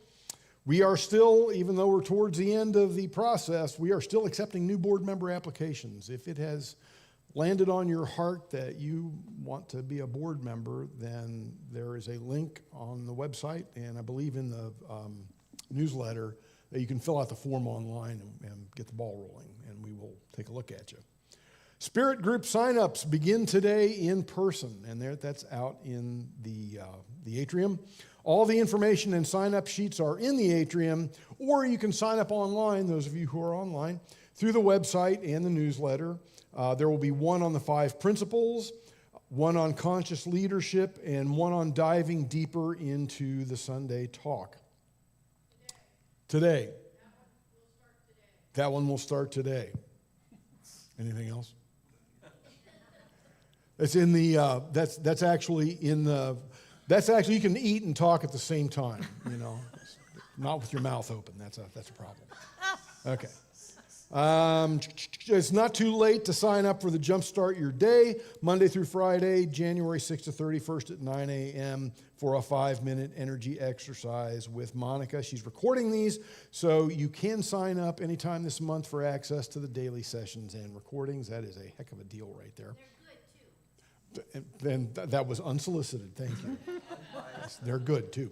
We are still, even though we're towards the end of the process, we are still accepting new board member applications. If it has landed on your heart that you want to be a board member, then there is a link on the website, and I believe in the newsletter, You can fill out the form online and get the ball rolling, and we will take a look at you. Spirit group signups begin today in person, and that's out in the atrium. All the information and sign-up sheets are in the atrium, or you can sign up online, those of you who are online, through the website and the newsletter. There will be one on the 5 principles, one on conscious leadership, and one on diving deeper into the Sunday talk. Today. That one will start today. Anything else? It's in the. That's actually in the. That's actually, you can eat and talk at the same time. You know, not with your mouth open. That's a problem. Okay. It's not too late to sign up for the Jumpstart Your Day, Monday through Friday, January 6th to 31st at 9 a.m. for a 5-minute energy exercise with Monica. She's recording these, so you can sign up anytime this month for access to the daily sessions and recordings. That is a heck of a deal right there. They're good, too. And that was unsolicited. Thank you. Yes, they're good, too.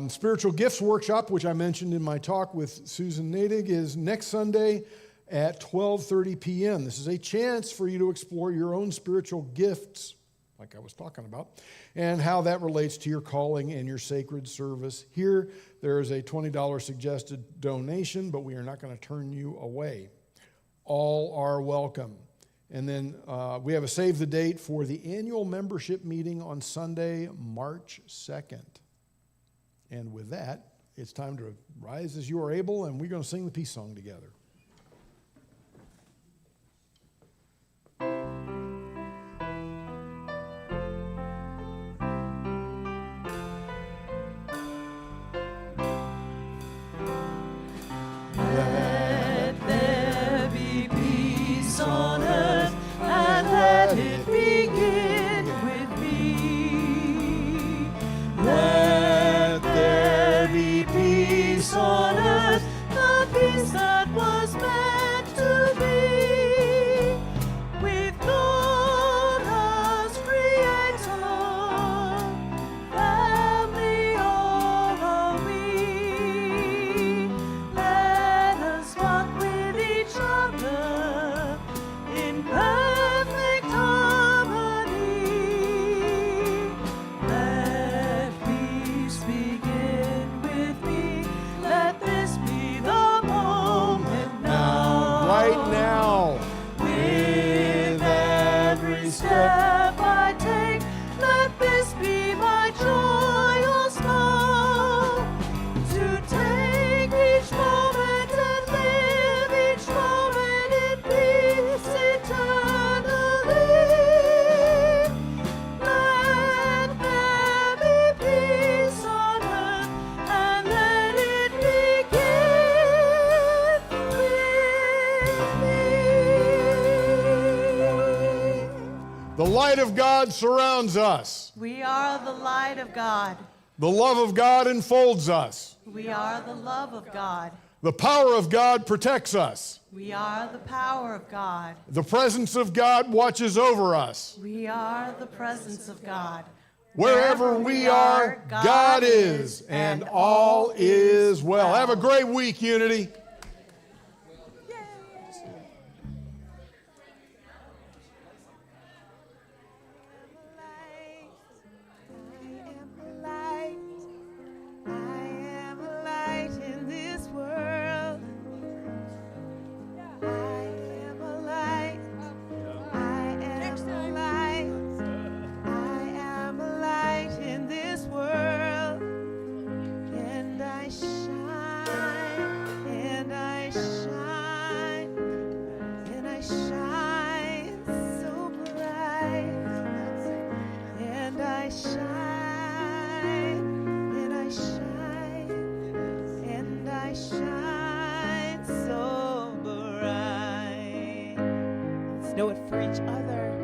Spiritual Gifts Workshop, which I mentioned in my talk with Susan Nadig, is next Sunday at 12:30 p.m. This is a chance for you to explore your own spiritual gifts, like I was talking about, and how that relates to your calling and your sacred service. Here, there is a $20 suggested donation, but we are not going to turn you away. All are welcome. And then we have a save the date for the annual membership meeting on Sunday, March 2nd. And with that, it's time to rise as you are able, and we're going to sing the peace song together. Let there be peace on earth, and let it begin with me. Let there be peace on earth, the peace that was meant to be. With God as Creator, family all are we. Let us walk with each other in perfect harmony. Let peace begin with me. Let this be the moment now. Right now. With every step I take, let this be my joyous vow. To take each moment and live each moment in peace eternally. Let there be peace on earth, and let it begin with me. The light of God surrounds us. We are the light of God. The love of God enfolds us. We are the love of God. The power of God protects us. We are the power of God. The presence of God watches over us. We are the presence of God. Wherever we are, God is, and all is well. Have a great week, Unity. I am a light in this world. I am a light. I am a light. I am a light in this world. And I shine. And I shine. And I shine so bright. And I shine. And I shine. And I shine so bright. Let's know it for each other.